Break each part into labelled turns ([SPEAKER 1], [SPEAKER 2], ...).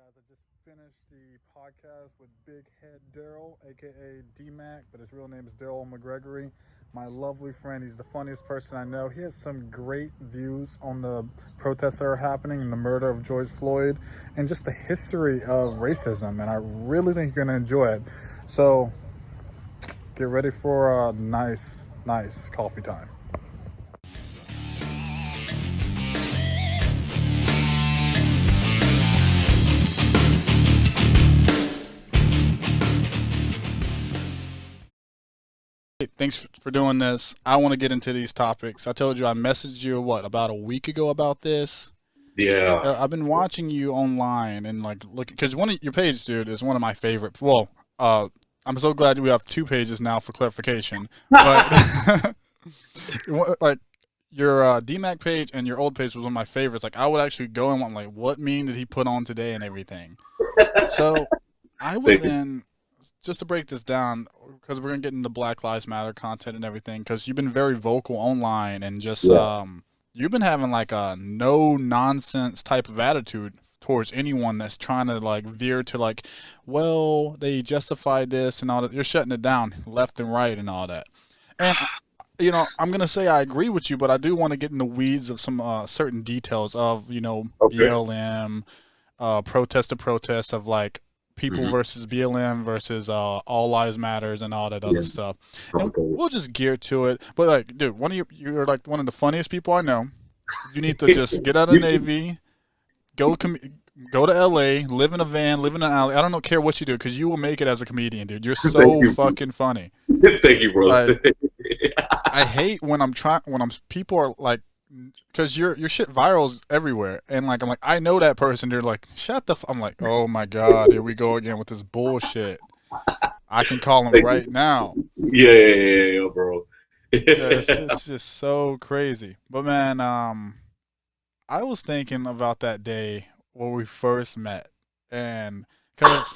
[SPEAKER 1] guys. I just finished the podcast with Big Head Darryl, aka D-Mac, but his real name is Darryl Mcgregory. My lovely friend. He's the funniest person I know. He has some great views on the protests that are happening and the murder of George Floyd and just the history of racism. And I really think you're going to enjoy it. So get ready for a nice coffee time. Hey, thanks for doing this. I want to get into these topics. I told you I messaged you about a week ago about this.
[SPEAKER 2] Yeah.
[SPEAKER 1] I've been watching you online and like look because one of your page, dude, is one of my favorite. Well, I'm so glad we have two pages now for clarification. But like your DMAC page and your old page was one of my favorites. Like I would actually go and want like what meme did he put on today and everything. So I was
[SPEAKER 2] Thank you.
[SPEAKER 1] in just to break this down because we're gonna get into Black Lives Matter content and everything because you've been very vocal online and just
[SPEAKER 2] Yeah.
[SPEAKER 1] you've been having like a no nonsense type of attitude towards anyone that's trying to like veer to like, well, they justified this and all that. You're shutting it down left and right and all that. And I'm gonna say I agree with you, but I do want to get in the weeds of some certain details of
[SPEAKER 2] Okay.
[SPEAKER 1] BLM, protest to protest of like people
[SPEAKER 2] Hmm.
[SPEAKER 1] versus BLM versus All Lives Matters and all that other
[SPEAKER 2] Yeah.
[SPEAKER 1] stuff. And
[SPEAKER 2] Okay.
[SPEAKER 1] we'll just gear to it. But like, dude, you're like one of the funniest people I know. You need to just get out of the
[SPEAKER 2] You-
[SPEAKER 1] Navy, go com- go to LA, live in a van, live in an alley. I don't care what you do because you will make it as a comedian, dude. You're
[SPEAKER 2] Thank
[SPEAKER 1] so
[SPEAKER 2] you.
[SPEAKER 1] fucking funny.
[SPEAKER 2] Thank you, bro.
[SPEAKER 1] Like I hate when I'm people are like because your shit virals everywhere and like I'm like I know that person. They're like shut the. I'm like oh my god, here we go again with this bullshit. I can call him
[SPEAKER 2] Thank you.
[SPEAKER 1] right now.
[SPEAKER 2] Yeah, bro.
[SPEAKER 1] Yeah, it's just so crazy. But man, I was thinking about that day when we first met, and because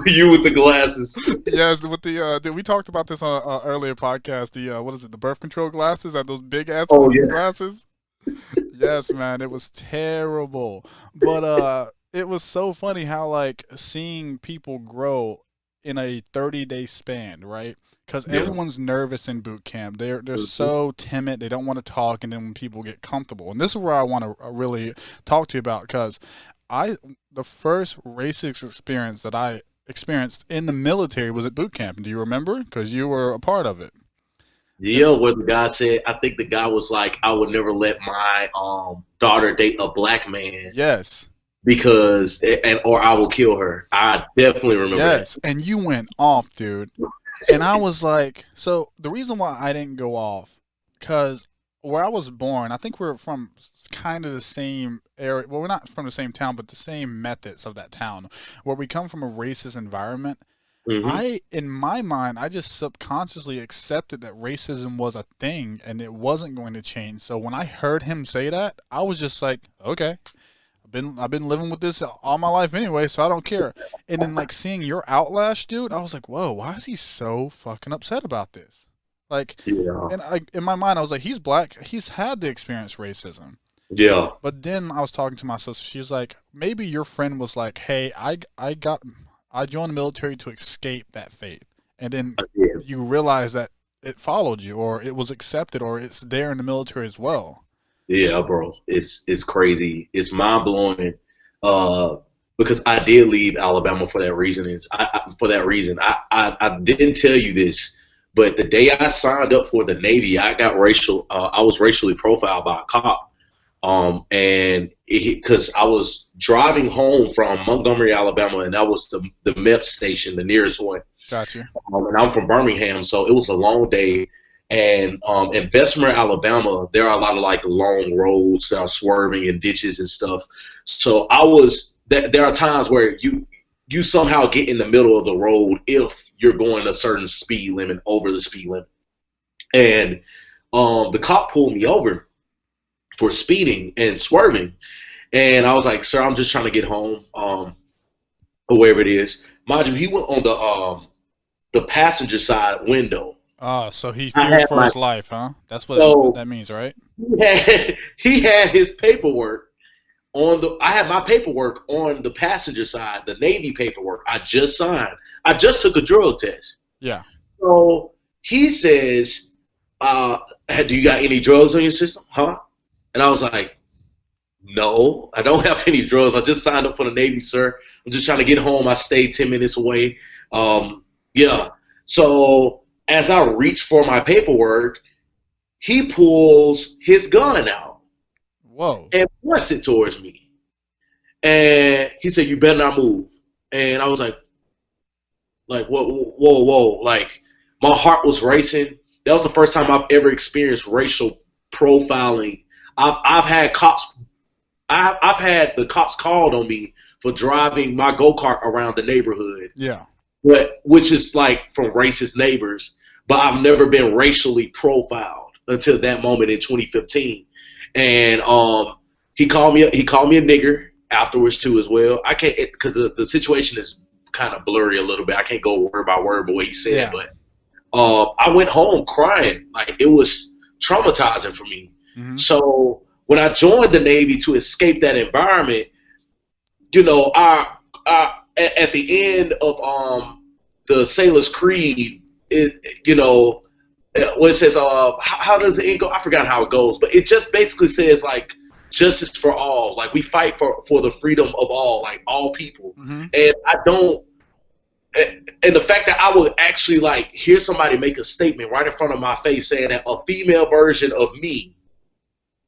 [SPEAKER 2] You with the glasses.
[SPEAKER 1] yes, with the dude, we talked about this on an earlier podcast. The what is it? The birth control glasses, and those big ass
[SPEAKER 2] Oh
[SPEAKER 1] fucking
[SPEAKER 2] yeah.
[SPEAKER 1] glasses. Yes, man, it was terrible. But it was so funny how like seeing people grow in a 30-day span, right? Because
[SPEAKER 2] Yeah.
[SPEAKER 1] everyone's nervous in boot camp. They're
[SPEAKER 2] Mhm.
[SPEAKER 1] so timid. They don't want to talk, and then when people get comfortable, and this is where I want to really talk to you about because I the first racist experience that I experienced in the military was at boot camp. Do you remember? Because you were a part of it.
[SPEAKER 2] Yeah, where the guy said, I think the guy was like, I would never let my daughter date a black man
[SPEAKER 1] Yes.
[SPEAKER 2] because and or I will kill her. I definitely remember that.
[SPEAKER 1] Yes, and you went off, dude. And I was like, so the reason why I didn't go off, because where I was born, I think we're from kind of the same area. Well, we're not from the same town, but the same methods of that town. Where we come from a racist environment,
[SPEAKER 2] Hmm.
[SPEAKER 1] in my mind, I just subconsciously accepted that racism was a thing and it wasn't going to change. So when I heard him say that, I was just like, okay, I've been living with this all my life anyway, so I don't care. And then like seeing your outlash, dude, I was like, whoa, why is he so fucking upset about this? Like,
[SPEAKER 2] Yeah.
[SPEAKER 1] and in my mind, I was like, he's black, he's had to experience racism.
[SPEAKER 2] Yeah.
[SPEAKER 1] But then I was talking to my sister. She was like, maybe your friend was like, hey, I joined the military to escape that fate, and then
[SPEAKER 2] Yeah.
[SPEAKER 1] you realize that it followed you, or it was accepted, or it's there in the military as well.
[SPEAKER 2] Yeah, bro, it's crazy. It's mind blowing. Uh, because I did leave Alabama for that reason. For that reason. I didn't tell you this, but the day I signed up for the Navy, I got racial. I was racially profiled by a cop. And because I was driving home from Montgomery, Alabama, and that was the MEP station, the nearest one.
[SPEAKER 1] Got you.
[SPEAKER 2] And I'm from Birmingham, so it was a long day. And in Bessemer, Alabama, there are a lot of like long roads that are swerving and ditches and stuff. So there are times where you somehow get in the middle of the road if you're going a certain speed limit over the speed limit. And the cop pulled me over for speeding and swerving. And I was like, "Sir, I'm just trying to get home, or wherever it is." Mind you, he went on the passenger side window.
[SPEAKER 1] Ah, so he
[SPEAKER 2] I
[SPEAKER 1] feared
[SPEAKER 2] had
[SPEAKER 1] for
[SPEAKER 2] my
[SPEAKER 1] his life, huh? That's what
[SPEAKER 2] so
[SPEAKER 1] that means, right?
[SPEAKER 2] he had his paperwork I had my paperwork on the passenger side, the Navy paperwork I just signed. I just took a drug test.
[SPEAKER 1] Yeah.
[SPEAKER 2] So he says, do you got any drugs on your system? Huh? And I was like, no, I don't have any drugs. I just signed up for the Navy, sir. I'm just trying to get home. I stay 10 minutes away. Yeah. So as I reach for my paperwork, he pulls his gun out
[SPEAKER 1] Whoa.
[SPEAKER 2] and points it towards me. And he said, "You better not move." And I was like, whoa. Like, my heart was racing. That was the first time I've ever experienced racial profiling. I've had cops. I've had the cops called on me for driving my go-kart around the neighborhood.
[SPEAKER 1] Yeah.
[SPEAKER 2] Which is like from racist neighbors. But I've never been racially profiled until that moment in 2015. And he called me a nigger afterwards too as well. I can't, because the situation is kind of blurry a little bit. I can't go word by word the way he said it, but I went home crying. Like, it was traumatizing for me.
[SPEAKER 1] Mm-hmm.
[SPEAKER 2] So when I joined the Navy to escape that environment, at the end of the Sailor's Creed, what it says, how does it go? I forgot how it goes, but it just basically says, like, justice for all. Like, we fight for the freedom of all, like, all people.
[SPEAKER 1] Mm-hmm.
[SPEAKER 2] And the fact that I would actually, like, hear somebody make a statement right in front of my face saying that a female version of me,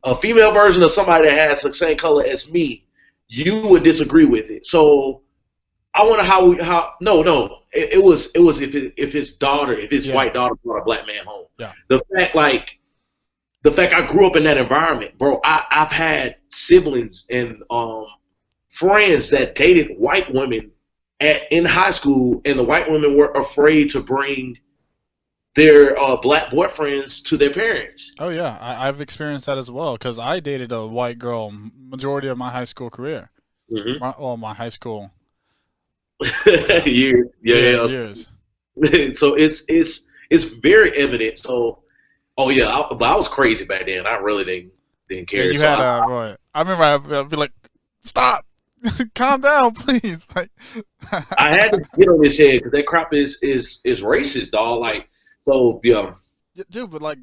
[SPEAKER 2] a female version of somebody that has the same color as me, you would disagree with it. So I wonder it was if his white daughter brought a black man home.
[SPEAKER 1] Yeah.
[SPEAKER 2] The fact I grew up in that environment, bro. I've had siblings and friends that dated white women in high school, and the white women were afraid to bring their black boyfriends to their parents.
[SPEAKER 1] Oh yeah, I've experienced that as well because I dated a white girl majority of my high school career.
[SPEAKER 2] Mm-hmm.
[SPEAKER 1] My high school
[SPEAKER 2] years.
[SPEAKER 1] years.
[SPEAKER 2] So it's very evident. So, but I was crazy back then. I really didn't care.
[SPEAKER 1] Yeah, you had boy. I remember I'd be like, "Stop, calm down, please." Like,
[SPEAKER 2] I had to get on his head because that crap is racist, dog. Like, so yeah,
[SPEAKER 1] dude. But like,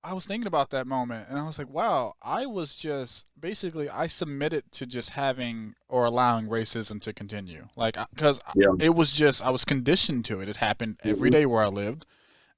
[SPEAKER 1] I was thinking about that moment, and I was like, "Wow, I was just basically I submitted to just having or allowing racism to continue, like, because it was just I was conditioned to it. It happened every day where I lived,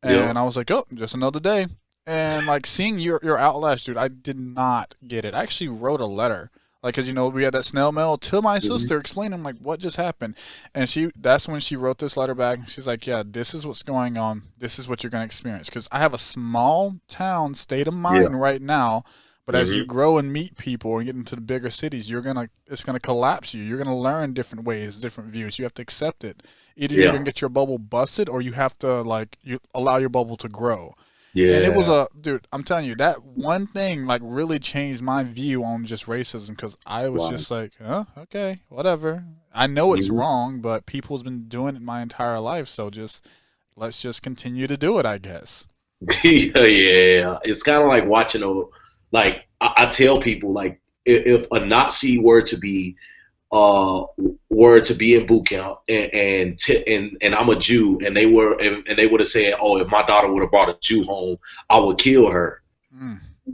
[SPEAKER 1] and I was like, oh, just another day." And like seeing your outlash, dude, I did not get it. I actually wrote a letter, like, cause we had that snail mail to my sister explaining like what just happened, and that's when she wrote this letter back. She's like, yeah, this is what's going on. This is what you're gonna experience. Cause I have a small town state of mind right now, but as you grow and meet people and get into the bigger cities, it's gonna collapse you. You're gonna learn different ways, different views. You have to accept it. Either you're gonna get your bubble busted, or you have to you allow your bubble to grow. Yeah. And it was dude, I'm telling you, that one thing like really changed my view on just racism, because I was just like, okay, whatever. I know it's wrong, but people's been doing it my entire life, so let's just continue to do it, I guess.
[SPEAKER 2] Yeah. It's kind of like watching I tell people, like, if a Nazi were to be in boot camp and I'm a Jew, and they would have said, oh, if my daughter would have brought a Jew home, I would kill her.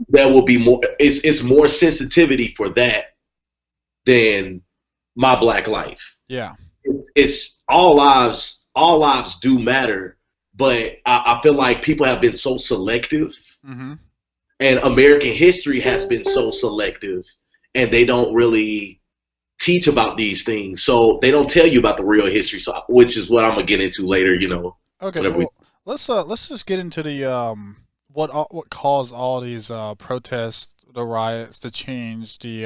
[SPEAKER 2] There will be more. It's more sensitivity for that than my black life.
[SPEAKER 1] Yeah,
[SPEAKER 2] it's all lives. All lives do matter, but I feel like people have been so selective, and American history has been so selective, and they don't really teach about these things, so they don't tell you about the real history. So, which is what I'm gonna get into later.
[SPEAKER 1] Okay, well, let's just get into the what caused all these protests, the riots, the change, the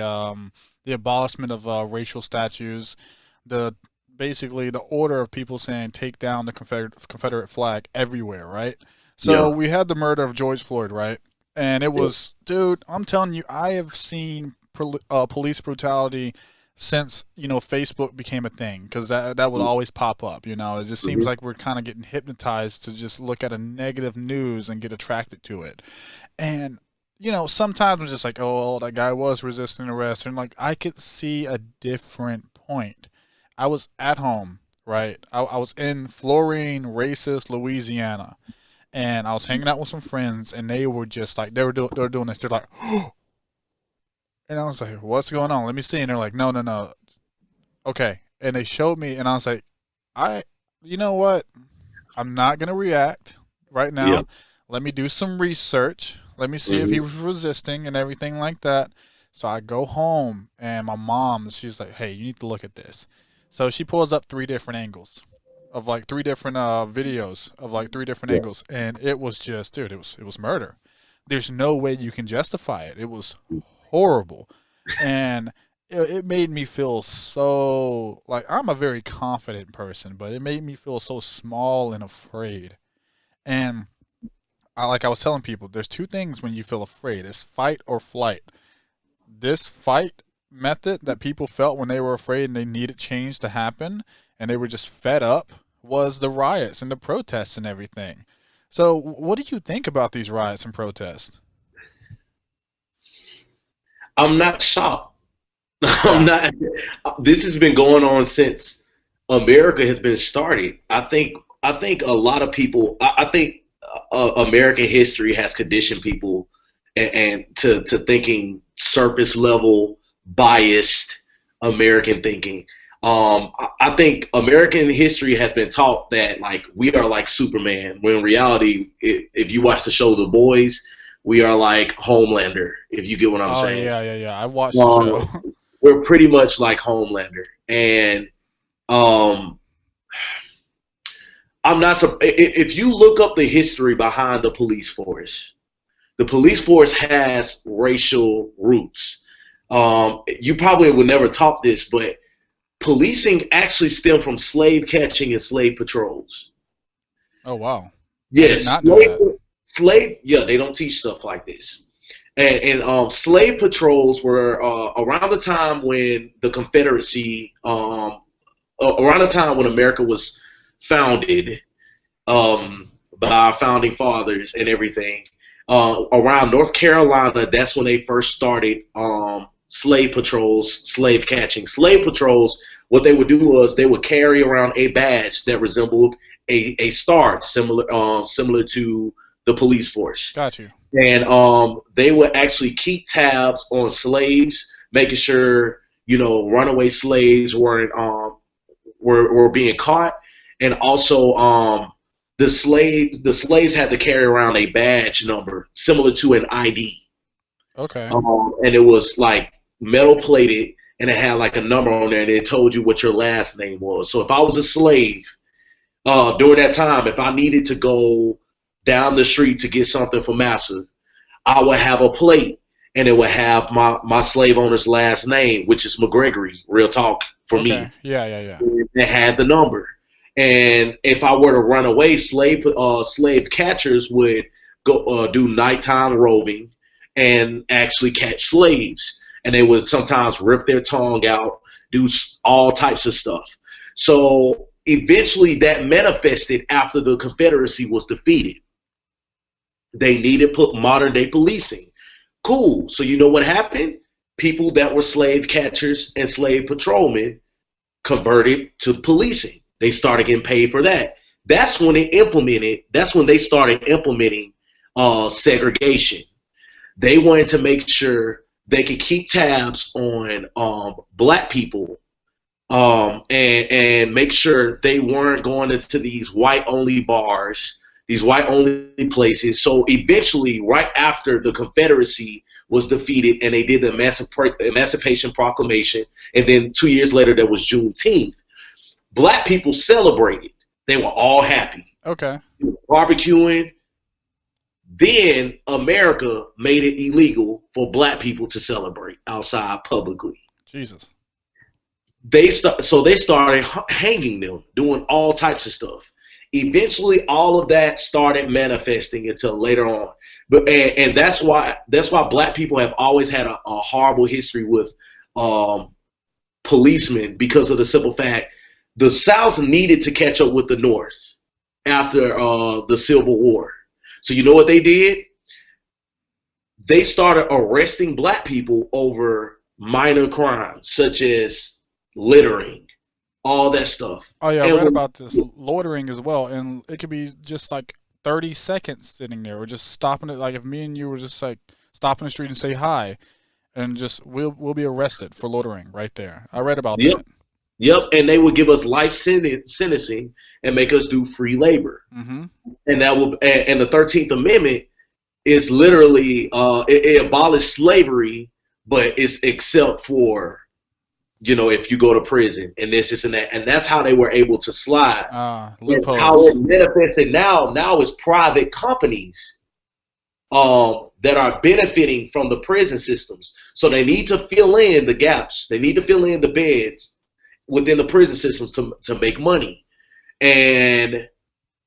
[SPEAKER 1] abolishment of racial statues, basically the order of people saying take down the Confederate flag everywhere, right? So we had the murder of George Floyd, right? And it was, dude, I'm telling you, I have seen police brutality since Facebook became a thing, because that would always pop up. It just seems like we're kind of getting hypnotized to just look at a negative news and get attracted to it. And sometimes I'm just like, oh, that guy was resisting arrest, and like I could see a different point. I was at home, right? I was in Florine, racist Louisiana, and I was hanging out with some friends, and they were just like, they were doing this. They're like, and I was like, what's going on? Let me see. And they're like, no, no, no, okay. And they showed me, and I was like, I, you know what? I'm not gonna react right
[SPEAKER 2] Yeah.
[SPEAKER 1] now. Let me do some research. Let me see if he
[SPEAKER 2] Hmm.
[SPEAKER 1] was resisting and everything like that. So I go home and my mom, she's like, "Hey, you need to look at this." So she pulls up three different angles of like three different videos of like three different
[SPEAKER 2] Yeah.
[SPEAKER 1] angles, and it was just, dude, it was murder. There's no way you can justify it. It was horrible, and it made me feel so like I'm a very confident person, but it made me feel so small and afraid. And like I was telling people, there's two things when you feel afraid: it's fight or flight. This fight method that people felt when they were afraid and they needed change to happen, and they were just fed up, was the riots and the protests and everything. So, what do you think about these riots and protests?
[SPEAKER 2] I'm not shocked. I'm
[SPEAKER 1] Yeah.
[SPEAKER 2] not. This has been going on since America has been started. I think a lot of people. I think American history has conditioned people and to thinking surface level biased American thinking. I think American history has been taught that like we are like Superman, when in reality, if you watch the show The Boys, we are like Homelander. If you get what I'm
[SPEAKER 1] Oh
[SPEAKER 2] saying.
[SPEAKER 1] yeah, yeah, yeah. I watched the
[SPEAKER 2] Um,
[SPEAKER 1] show.
[SPEAKER 2] we're pretty much like Homelander, and um, I'm not. If you look up the history behind the police force has racial roots. You probably would never talk this, but policing actually stemmed from slave catching and slave patrols.
[SPEAKER 1] Oh wow, I did
[SPEAKER 2] Yes,
[SPEAKER 1] not know that.
[SPEAKER 2] slave. Yeah, they don't teach stuff like this. And slave patrols were around the time when the Confederacy, around the time when America was founded by our founding fathers and everything. Around North Carolina, that's when they first started slave patrols, slave catching. Slave patrols, what they would do was they would carry around a badge that resembled a star, similar to the police force,
[SPEAKER 1] Got you.
[SPEAKER 2] and they would actually keep tabs on slaves, making sure runaway slaves were being caught, and also the slaves had to carry around a badge number similar to an ID,
[SPEAKER 1] Okay.
[SPEAKER 2] and it was like metal plated, and it had like a number on there, and it told you what your last name was. So if I was a slave during that time, if I needed to go down the street to get something for massa, I would have a plate, and it would have my slave owner's last name, which is McGregory. Real talk for me.
[SPEAKER 1] Okay. Yeah, yeah, yeah.
[SPEAKER 2] It had the number. And if I were to run away, slave catchers would go do nighttime roving and actually catch slaves. And they would sometimes rip their tongue out, do all types of stuff. So eventually, that manifested after the Confederacy was defeated. They needed put modern day policing. Cool. So you know what happened? People that were slave catchers and slave patrolmen converted to policing. They started getting paid for that. That's when they started implementing segregation. They wanted to make sure they could keep tabs on black people, and make sure they weren't going into these white only bars, these white only places. So eventually, right after the Confederacy was defeated and they did the Emancipation Proclamation, and then 2 years later there was Juneteenth, black people celebrated. They were all happy,
[SPEAKER 1] Okay.
[SPEAKER 2] barbecuing. Then America made it illegal for black people to celebrate outside publicly.
[SPEAKER 1] Jesus.
[SPEAKER 2] So they started hanging them, doing all types of stuff. Eventually, all of that started manifesting until later on. But and that's why black people have always had a horrible history with um, policemen, because of the simple fact the South needed to catch up with the North after the Civil War. So you know what they did? they started arresting black people over minor crimes such as littering, all that stuff.
[SPEAKER 1] Oh yeah, I
[SPEAKER 2] And
[SPEAKER 1] read
[SPEAKER 2] when,
[SPEAKER 1] about this loitering as well, and it could be just like 30 seconds sitting there, or just stopping it. Like if me and you were just like stopping the street and say hi, and just we'll be arrested for loitering right there. I read about
[SPEAKER 2] yep,
[SPEAKER 1] that.
[SPEAKER 2] yep, and they would give us life sentencing and make us do free labor.
[SPEAKER 1] Mm-hmm.
[SPEAKER 2] And that will, and the 13th Amendment is literally it abolished slavery, but it's except for if you go to prison and this and that, and that's how they were able to slide. And how it
[SPEAKER 1] Loopholes.
[SPEAKER 2] manifested now is private companies that are benefiting from the prison systems. So they need to fill in the gaps. They need to fill in the beds within the prison systems to make money. And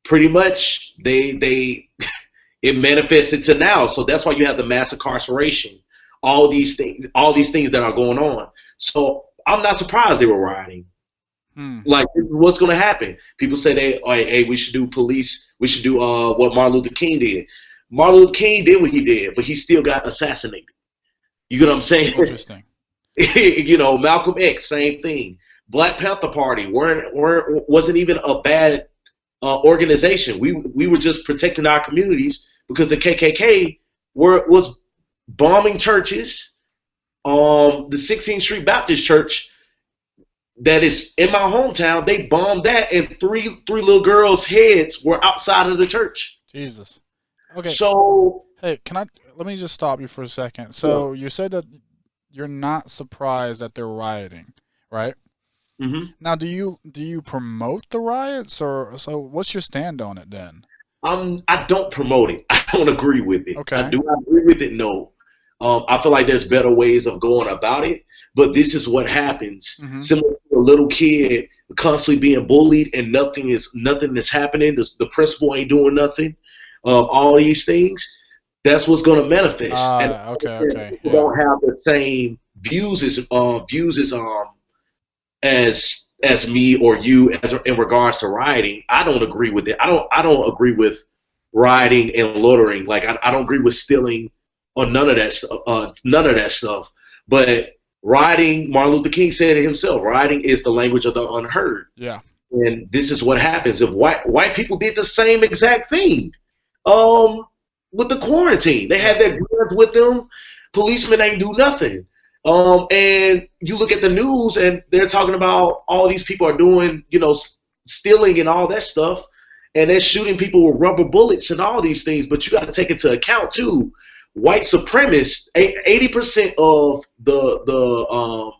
[SPEAKER 2] pretty much they it manifested to now. So that's why you have the mass incarceration, all these things that are going on. So I'm not surprised they were rioting.
[SPEAKER 1] Hmm.
[SPEAKER 2] Like, this is what's going to happen. People say hey, we should do police. We should do what Martin Luther King did. Martin Luther King did what he did, but he still got assassinated. You get what I'm saying?
[SPEAKER 1] Interesting.
[SPEAKER 2] Malcolm X, same thing. Black Panther Party wasn't even a bad organization. We were just protecting our communities because the KKK was bombing churches. The 16th Street Baptist Church that is in my hometown, they bombed that, and three little girls' heads were outside of the church.
[SPEAKER 1] Jesus. Okay.
[SPEAKER 2] So,
[SPEAKER 1] Hey, let me just stop you for a second.
[SPEAKER 2] yeah.
[SPEAKER 1] So you said that you're not surprised that they're rioting, right?
[SPEAKER 2] Mhm.
[SPEAKER 1] Now, do you promote the riots, or so? What's your stand on it then?
[SPEAKER 2] I don't promote it. I don't agree with it.
[SPEAKER 1] Okay.
[SPEAKER 2] Do I agree with it? No. I feel like there's better ways of going about it, but this is what happens.
[SPEAKER 1] Mm-hmm.
[SPEAKER 2] Similar to a little kid constantly being bullied and nothing is happening. The principal ain't doing nothing. All these things. That's what's going to manifest. And
[SPEAKER 1] Okay,
[SPEAKER 2] people
[SPEAKER 1] yeah,
[SPEAKER 2] don't have the same views as me or you as in regards to rioting. I don't agree with it. I don't agree with rioting and loitering. Like I don't agree with stealing or none of that stuff. But rioting, Martin Luther King said it himself. Rioting is the language of the unheard.
[SPEAKER 1] yeah.
[SPEAKER 2] And this is what happens if white people did the same exact thing. With the quarantine, they had their guns with them. Policemen ain't do nothing. And you look at the news, and they're talking about all these people are doing, stealing and all that stuff, and they're shooting people with rubber bullets and all these things. But you got to take into account too, white supremacists. 80% of the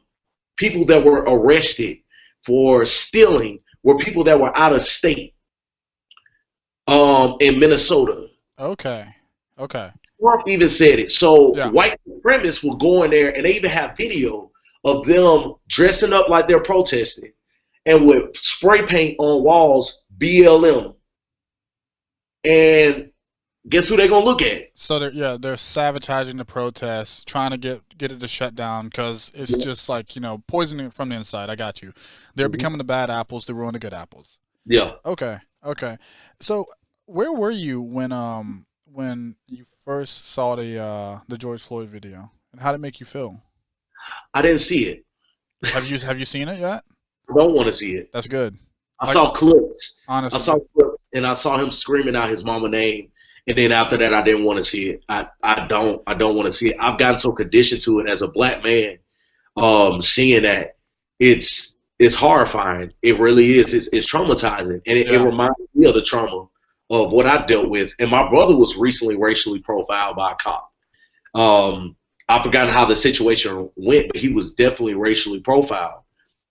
[SPEAKER 2] people that were arrested for stealing were people that were out of state. In Minnesota.
[SPEAKER 1] Okay.
[SPEAKER 2] Trump even said it. So
[SPEAKER 1] Yeah.
[SPEAKER 2] white supremacists will go in there, and they even have video of them dressing up like they're protesting and with spray paint on walls, BLM. And guess who they're gonna look at?
[SPEAKER 1] So they're sabotaging the protests, trying to get it to shut down because it's just like poisoning it from the inside. I got you. They're becoming the bad apples to ruin the good apples.
[SPEAKER 2] Yeah.
[SPEAKER 1] Okay. So where were you when you first saw the George Floyd video, and how did it make you feel?
[SPEAKER 2] I didn't see it.
[SPEAKER 1] Have you seen it yet?
[SPEAKER 2] I don't want to see it.
[SPEAKER 1] That's good.
[SPEAKER 2] I saw clips.
[SPEAKER 1] Honestly,
[SPEAKER 2] I saw clips, and I saw him screaming out his mama name. And then after that, I didn't want to see it. I don't want to see it. I've gotten so conditioned to it as a black man. Seeing that, it's horrifying. It really is. It's traumatizing, and it reminds me of the trauma of what I dealt with. And my brother was recently racially profiled by a cop. I've forgotten how the situation went, but he was definitely racially profiled,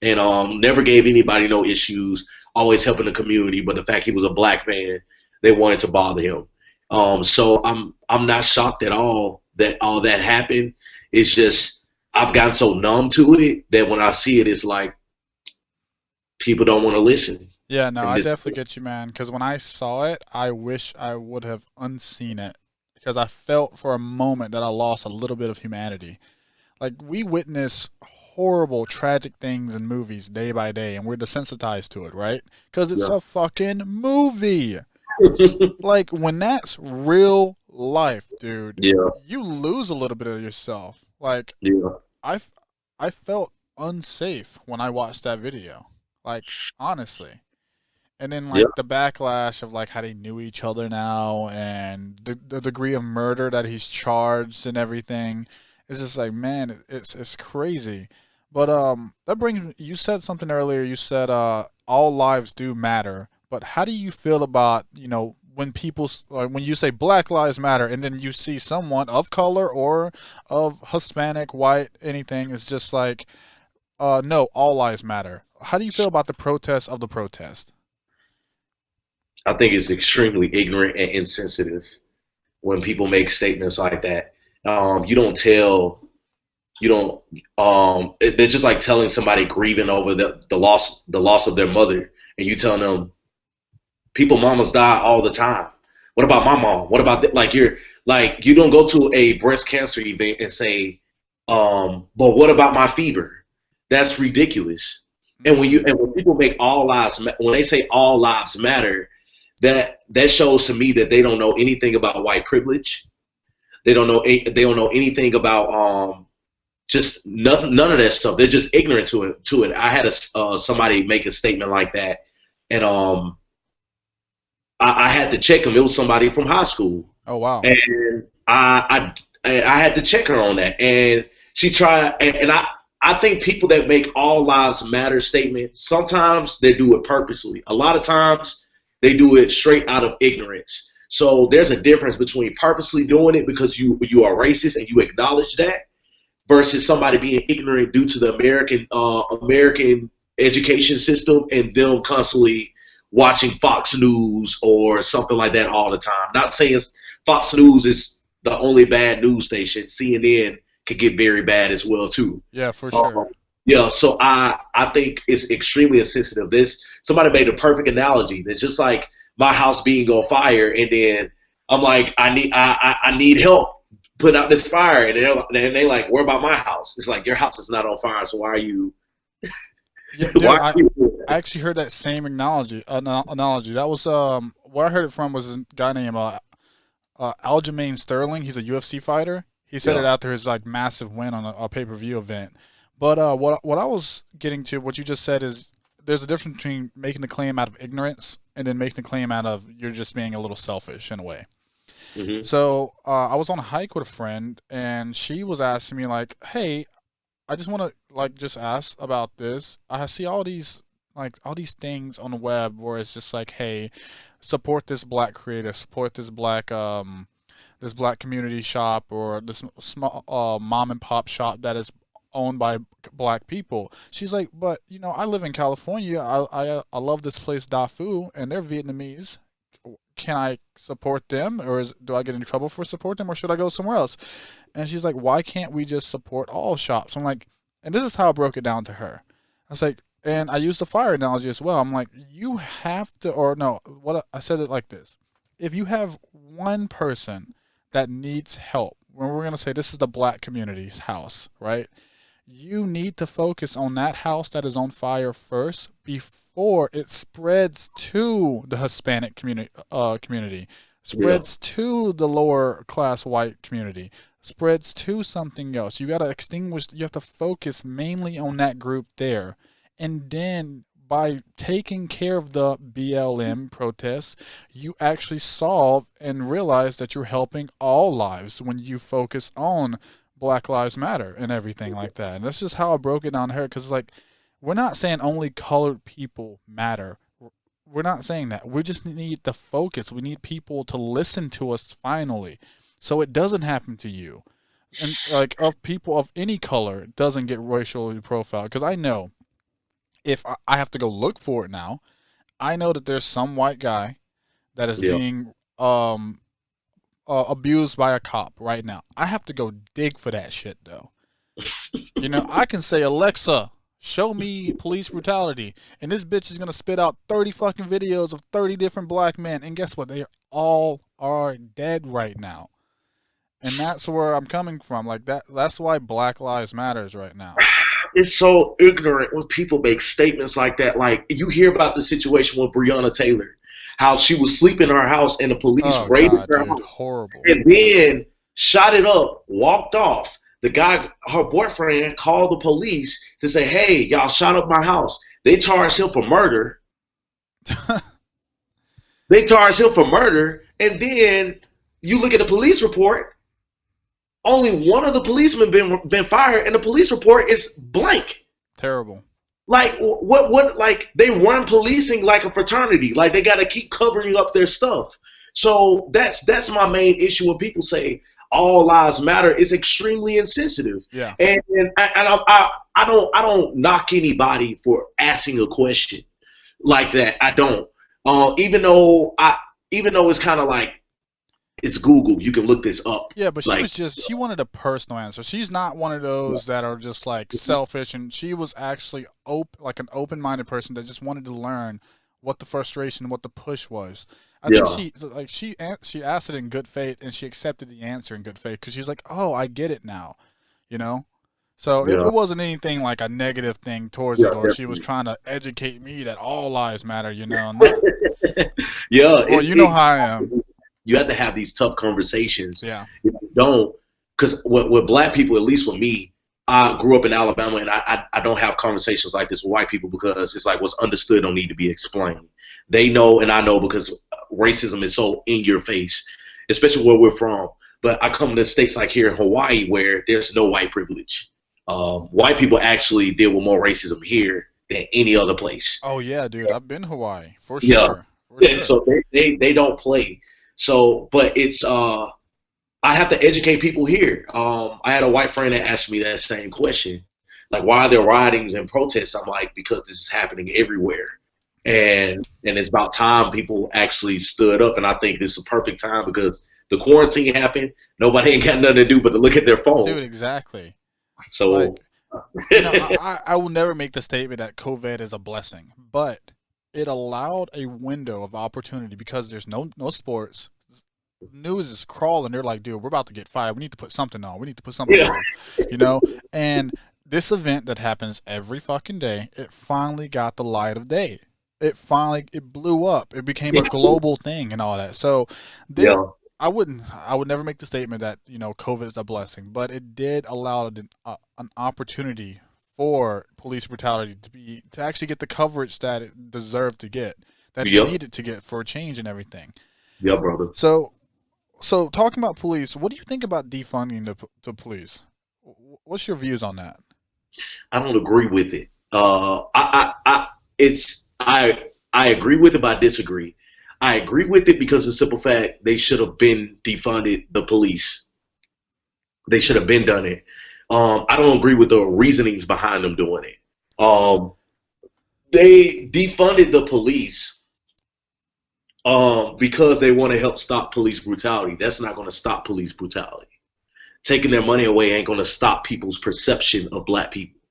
[SPEAKER 2] and never gave anybody no issues. Always helping the community, but the fact he was a black man, they wanted to bother him. So I'm not shocked at all that all that happened. It's just I've gotten so numb to it that when I see it, it's like people don't want to listen.
[SPEAKER 1] Yeah, no, I definitely get you, man. Because when I saw it, I wish I would have unseen it because I felt for a moment that I lost a little bit of humanity. Like we witness horrible, tragic things in movies day by day, and we're desensitized to it, right? Because it's a fucking movie. Like when that's real life, dude,
[SPEAKER 2] Yeah,
[SPEAKER 1] you lose a little bit of yourself. Like
[SPEAKER 2] yeah,
[SPEAKER 1] I, f- I felt unsafe when I watched that video. Like honestly. And then
[SPEAKER 2] yeah.
[SPEAKER 1] like the backlash of like how they knew each other now and the degree of murder that he's charged and everything. It's just like man, it's crazy. But that brings you said something earlier. You said all lives do matter. But how do you feel about, when like when you say Black Lives Matter and then you see someone of color or of Hispanic, white, anything, it's just like no, all lives matter. How do you feel about the protest of the protest?
[SPEAKER 2] I think it's extremely ignorant and insensitive when people make statements like that. You don't tell, you don't. They're just like telling somebody grieving over the loss of their mother, and you telling them people mamas die all the time. What about my mom? What about like you don't go to a breast cancer event and say, but what about my fever? That's ridiculous.
[SPEAKER 1] Mm.
[SPEAKER 2] And when people make when they say all lives matter, that shows to me that they don't know anything about white privilege. They don't know anything about just nothing, none of that stuff. They're just ignorant to it. I had somebody make a statement like that, and I had to check him. It was somebody from high school,
[SPEAKER 1] Oh wow.
[SPEAKER 2] and I had to check her on that. And she tried, and I think people that make all lives matter statements sometimes they do it purposely. A lot of times they do it straight out of ignorance. So there's a difference between purposely doing it because you are racist and you acknowledge that, versus somebody being ignorant due to the American education system and them constantly watching Fox News or something like that all the time. Not saying Fox News is the only bad news station. CNN could get very bad as well too.
[SPEAKER 1] Yeah, for
[SPEAKER 2] Um,
[SPEAKER 1] sure.
[SPEAKER 2] yeah, so I think it's extremely insensitive. This somebody made a perfect analogy. That's just like my house being on fire, and then I'm like, I need help put out this fire, and they like, where about my house? It's like your house is not on fire, so why are you
[SPEAKER 1] Yeah,
[SPEAKER 2] why
[SPEAKER 1] dude,
[SPEAKER 2] are
[SPEAKER 1] I
[SPEAKER 2] you doing
[SPEAKER 1] I
[SPEAKER 2] that?
[SPEAKER 1] actually heard that same analogy. That was where I heard it from was a guy named Aljamain Sterling. He's a UFC fighter. He said it
[SPEAKER 2] Yeah,
[SPEAKER 1] after his like massive win on a pay-per-view event. But what I was getting to, what you just said is there's a difference between making the claim out of ignorance and then making the claim out of you're just being a little selfish in a way.
[SPEAKER 2] hmm
[SPEAKER 1] So I was on a hike with a friend, and she was asking me like, "Hey, I just want to like just ask about this. I see all these things on the web where it's just like, hey, support this black creator, support this black community shop or this small mom and pop shop that is owned by black people." She's like, "But I live in California. I love this place Dafu, and they're Vietnamese. Can I support them, or do I get in trouble for support them, or should I go somewhere else?" And she's like, "Why can't we just support all shops?" I'm like, and this is how I broke it down to her. I was like, and I used the fire analogy as well. I'm like, you have to, or no, what I said it like this: if you have one person that needs help, when we're gonna say this is the black community's house, right? You need to focus on that house that is on fire first before it spreads to the Hispanic community,
[SPEAKER 2] yeah,
[SPEAKER 1] spreads to the lower class white community, spreads to something else. You got to extinguish, you have to focus mainly on that group there. And then by taking care of the BLM protests, you actually solve and realize that you're helping all lives when you focus on Black Lives Matter and everything like that. And that's just how I broke it down to her because, like, we're not saying only colored people matter. We're not saying that. We just need the focus. We need people to listen to us finally so it doesn't happen to you. And, like, of people of any color, it doesn't get racially profiled. Because I know if I have to go look for it now, I know that there's some white guy that is
[SPEAKER 2] yeah.
[SPEAKER 1] being abused by a cop right now. I have to go dig for that shit though. I can say, Alexa, show me police brutality, and this bitch is gonna spit out 30 fucking videos of 30 different black men, and guess what? They all are dead right now, and that's where I'm coming from. Like that. That's why Black Lives Matters right now.
[SPEAKER 2] It's so ignorant when people make statements like that. Like you hear about the situation with Breonna Taylor. how she was sleeping in her house and the police
[SPEAKER 1] Oh
[SPEAKER 2] raided
[SPEAKER 1] God,
[SPEAKER 2] her
[SPEAKER 1] dude,
[SPEAKER 2] house
[SPEAKER 1] horrible.
[SPEAKER 2] and then shot it up, walked off. The guy, her boyfriend, called the police to say, "Hey, y'all shot up my house." They charged him for murder. They charged him for murder, and then you look at the police report. Only one of the policemen been fired, and the police report is blank.
[SPEAKER 1] Terrible.
[SPEAKER 2] Like what? Like they run policing like a fraternity. Like they got to keep covering up their stuff. So that's my main issue when people say all lives matter. It's extremely insensitive.
[SPEAKER 1] Yeah.
[SPEAKER 2] And I don't knock anybody for asking a question like that. I don't. Even though it's kind of like it's Google. You can look this up.
[SPEAKER 1] Yeah, but
[SPEAKER 2] Like
[SPEAKER 1] she wanted a personal answer. She's not one of those that are just like selfish, and she was actually like an open-minded person that just wanted to learn what the frustration and what the push was. I think she asked it in good faith, and she accepted the answer in good faith because she's like, "Oh, I get it now," you know. So
[SPEAKER 2] yeah,
[SPEAKER 1] it wasn't anything like a negative thing towards
[SPEAKER 2] yeah,
[SPEAKER 1] it, or she was
[SPEAKER 2] definitely.
[SPEAKER 1] trying to educate me that all lives matter, you know. Not,
[SPEAKER 2] Yeah,
[SPEAKER 1] well, you know how I am.
[SPEAKER 2] you have to have these tough conversations.
[SPEAKER 1] Yeah.
[SPEAKER 2] If you don't, because with black people, at least with me, I grew up in Alabama, and I don't have conversations like this with white people because it's like what's understood don't need to be explained. They know, and I know because racism is so in your face, especially where we're from. But I come to states like here in Hawaii where there's no white privilege. White people actually deal with more racism here than any other place.
[SPEAKER 1] Oh yeah, dude. I've been to Hawaii for
[SPEAKER 2] Yeah,
[SPEAKER 1] sure. For sure.
[SPEAKER 2] so they don't play. So, but it's I have to educate people here. I had a white friend that asked me that same question, like why are there riotings and protests? I'm like because this is happening everywhere,
[SPEAKER 1] Yes.
[SPEAKER 2] and it's about time people actually stood up. And I think this is a perfect time because the quarantine happened. Nobody ain't got nothing to do but to look at their phone.
[SPEAKER 1] Dude, exactly.
[SPEAKER 2] So
[SPEAKER 1] Like, you know, I will never make the statement that COVID is a blessing, but it allowed a window of opportunity because there's no sports. News is crawling. They're like, dude, we're about to get fired. We need to put something on. We need to put something
[SPEAKER 2] yeah,
[SPEAKER 1] on, you know? And this event that happens every fucking day, it finally got the light of day. It blew up. It became a global thing and all that. So there,
[SPEAKER 2] yeah,
[SPEAKER 1] I would never make the statement that, you know, COVID is a blessing, but it did allow an opportunity for police brutality to actually get the coverage that it deserved to get, that it
[SPEAKER 2] yep,
[SPEAKER 1] needed to get for a change and everything.
[SPEAKER 2] yep, brother.
[SPEAKER 1] So talking about police, what do you think about defunding the police? What's your views on that?
[SPEAKER 2] I don't agree with it. I agree with it, but I disagree. I agree with it because of the simple fact they should have been defunded the police. They should have been done it. I don't agree with the reasonings behind them doing it. They defunded the police because they want to help stop police brutality. That's not going to stop police brutality. Taking their money away ain't going to stop people's perception of black people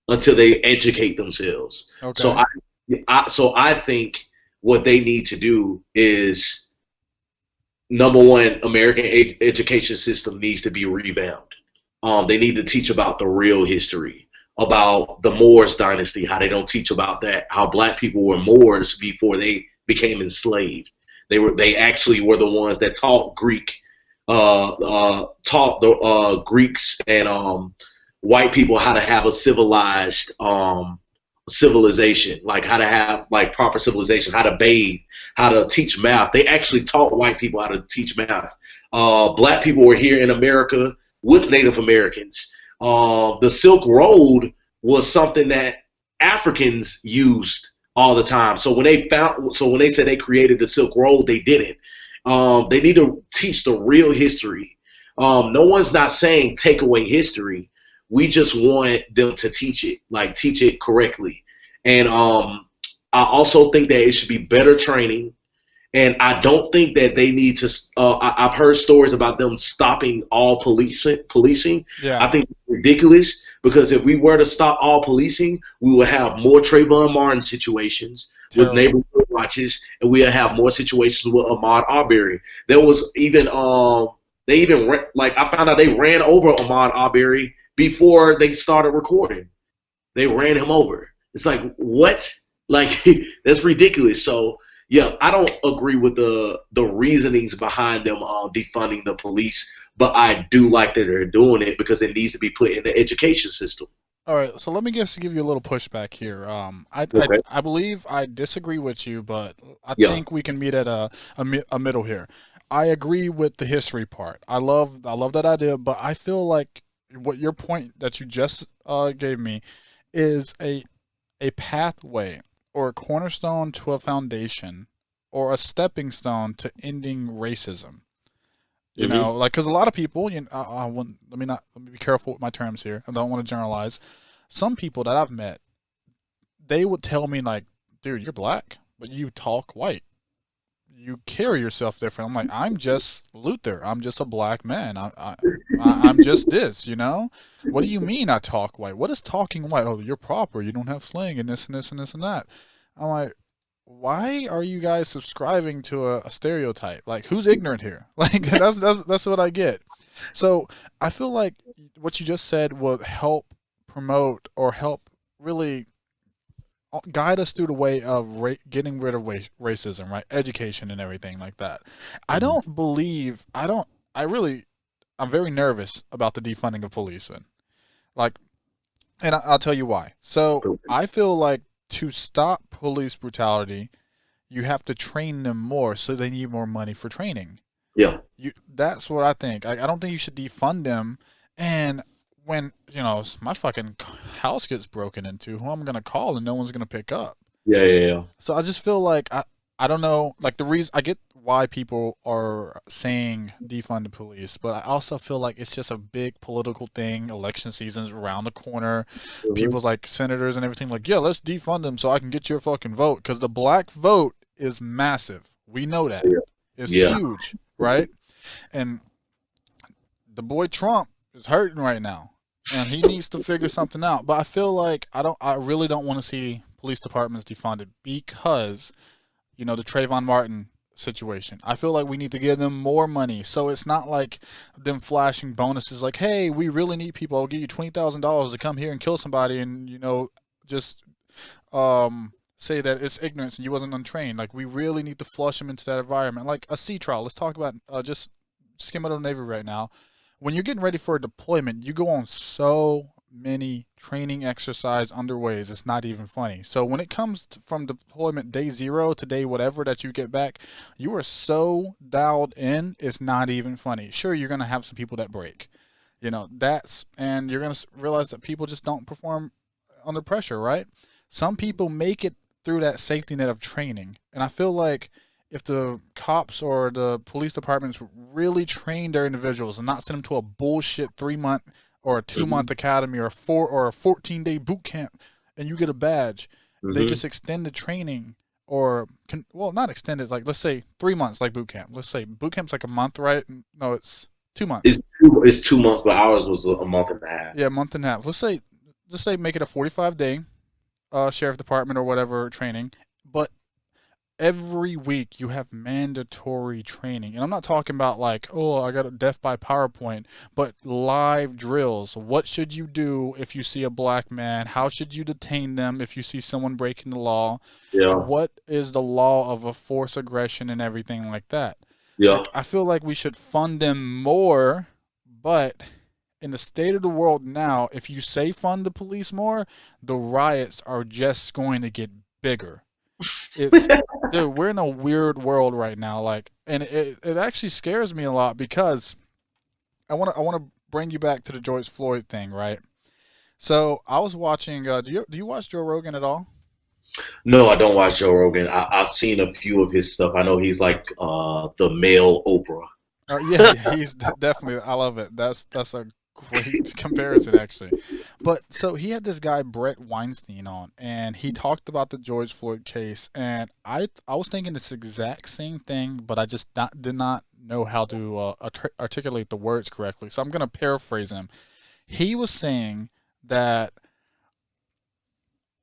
[SPEAKER 2] until they educate themselves. So
[SPEAKER 1] Okay.
[SPEAKER 2] I think what they need to do is number one, American education system needs to be revamped. They need to teach about the real history, about the Moors dynasty, how they don't teach about that, how black people were Moors before they became enslaved. They actually were the ones that taught taught the Greeks and white people how to have a civilized civilization, like how to have like proper civilization, how to bathe, how to teach math. They actually taught white people how to teach math. Black people were here in America with Native Americans. The Silk Road was something that Africans used all the time. So when they said they created the Silk Road, they didn't. They need to teach the real history. No one's not saying take away history. We just want them to teach it correctly. And I also think that it should be better training. And I don't think that they need to. I've heard stories about them stopping all policing. I
[SPEAKER 1] Yeah.
[SPEAKER 2] think it's ridiculous because if we were to stop all policing, we would have more Trayvon Martin situations with
[SPEAKER 1] Terrible.
[SPEAKER 2] neighborhood watches, and we would have more situations with Ahmaud Arbery. There was even like I found out they ran over Ahmaud Arbery before they started recording. They ran him over. It's like what? Like that's ridiculous. So Yeah, I don't agree with the reasonings behind them defunding the police, but I do like that they're doing it because it needs to be put in the education system.
[SPEAKER 1] All right, so let me just give you a little pushback here.
[SPEAKER 2] Okay.
[SPEAKER 1] I believe I disagree with you, but I
[SPEAKER 2] Yeah.
[SPEAKER 1] think we can meet at a middle here. I agree with the history part. I love that idea, but I feel like what your point that you just gave me is a pathway or a cornerstone to a foundation or a stepping stone to ending racism. You
[SPEAKER 2] Hmm.
[SPEAKER 1] know, like because a lot of people, let me be careful with my terms here. I don't want to generalize. Some people that I've met, they would tell me like, "Dude, you're black, but you talk white. You carry yourself different." I'm like, "I'm just Luther. I'm just a black man. I'm just this. You know, what do you mean I talk white? What is talking white? Oh, you're proper. You don't have slang and this and this and this and that." I'm like, why are you guys subscribing to a stereotype? Like, who's ignorant here? Like, that's what I get. So I feel like what you just said would help promote or help really guide us through the way of getting rid of racism, right? Education and everything like that. I
[SPEAKER 2] Hmm.
[SPEAKER 1] don't believe. I don't. I really. I'm very nervous about the defunding of policemen. Like, and I'll tell you why. So I feel like to stop police brutality, you have to train them more, so they need more money for training.
[SPEAKER 2] Yeah.
[SPEAKER 1] That's what I think. I don't think you should defund them. And when my fucking house gets broken into, who I'm gonna call and no one's gonna pick up.
[SPEAKER 2] Yeah. Yeah. Yeah.
[SPEAKER 1] So I just feel like I don't know, like the reason I get why people are saying defund the police, but I also feel like it's just a big political thing. Election season's around the corner.
[SPEAKER 2] Hmm.
[SPEAKER 1] People's like senators and everything like, yeah, let's defund them so I can get your fucking vote because the black vote is massive. We know that.
[SPEAKER 2] Yeah.
[SPEAKER 1] It's
[SPEAKER 2] Yeah.
[SPEAKER 1] huge, right? And the boy Trump is hurting right now, and he needs to figure something out. But I feel like I really don't want to see police departments defunded because the Trayvon Martin situation. I feel like we need to give them more money, so it's not like them flashing bonuses like, "Hey, we really need people. I'll give you $20,000 to come here and kill somebody," and just say that it's ignorance and you wasn't untrained. Like we really need to flush them into that environment, like a sea trial. Let's talk about just skim out of the Navy right now. When you're getting ready for a deployment, you go on so many training exercise underways. It's not even funny. So when it comes from deployment day 0 to day whatever that you get back, you are so dialed in. It's not even funny. Sure, you're gonna have some people that break. And you're gonna realize that people just don't perform under pressure, right? Some people make it through that safety net of training, and I feel like if the cops or the police departments really train their individuals and not send them to a bullshit 3 month or a 2 month
[SPEAKER 2] Hmm.
[SPEAKER 1] academy or a 14-day boot camp and you get a badge, they
[SPEAKER 2] Hmm.
[SPEAKER 1] just extend the training or not extend it, like let's say 3 months like boot camp. Let's say boot camp's like a month, right? No, it's 2 months.
[SPEAKER 2] It's 2 months, but ours was a month and a half.
[SPEAKER 1] Yeah, a month and a half. Let's say make it a 45-day sheriff department or whatever training, but every week you have mandatory training. And I'm not talking about like, oh, I got a death by PowerPoint, but live drills. What should you do if you see a black man? How should you detain them if you see someone breaking the law?
[SPEAKER 2] Yeah.
[SPEAKER 1] What is the law of a force aggression and everything like that?
[SPEAKER 2] Yeah.
[SPEAKER 1] Like I feel like we should fund them more, but in the state of the world now, if you say fund the police more, the riots are just going to get bigger. It's Dude, we're in a weird world right now, like, and it actually scares me a lot because I want to bring you back to the George Floyd thing, right? So I was watching. Do you watch Joe Rogan at all?
[SPEAKER 2] No, I don't watch Joe Rogan. I've seen a few of his stuff. I know he's like the male Oprah.
[SPEAKER 1] Yeah, yeah, he's definitely. I love it. That's a great comparison, actually. But so he had this guy Brett Weinstein on, and he talked about the George Floyd case, and I was thinking this exact same thing, but I just did not know how to articulate the words correctly. So I'm gonna paraphrase him. He was saying that,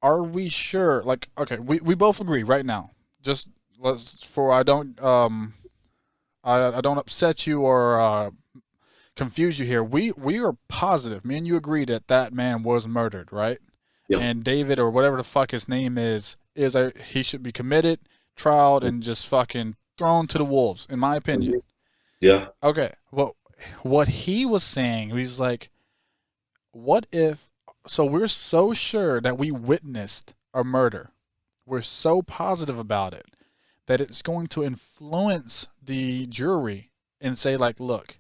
[SPEAKER 1] are we sure? Like, okay, we both agree right now. Just let's for I don't upset you or confuse you here. We are positive. Me and you agree that that man was murdered, right?
[SPEAKER 2] Yeah.
[SPEAKER 1] And David or whatever the fuck his name is he should be committed, trialed, and just fucking thrown to the wolves, in my opinion.
[SPEAKER 2] Yeah.
[SPEAKER 1] Okay, well, what he was saying, he's like, what if? So we're so sure that we witnessed a murder, we're so positive about it that it's going to influence the jury and say, like, look,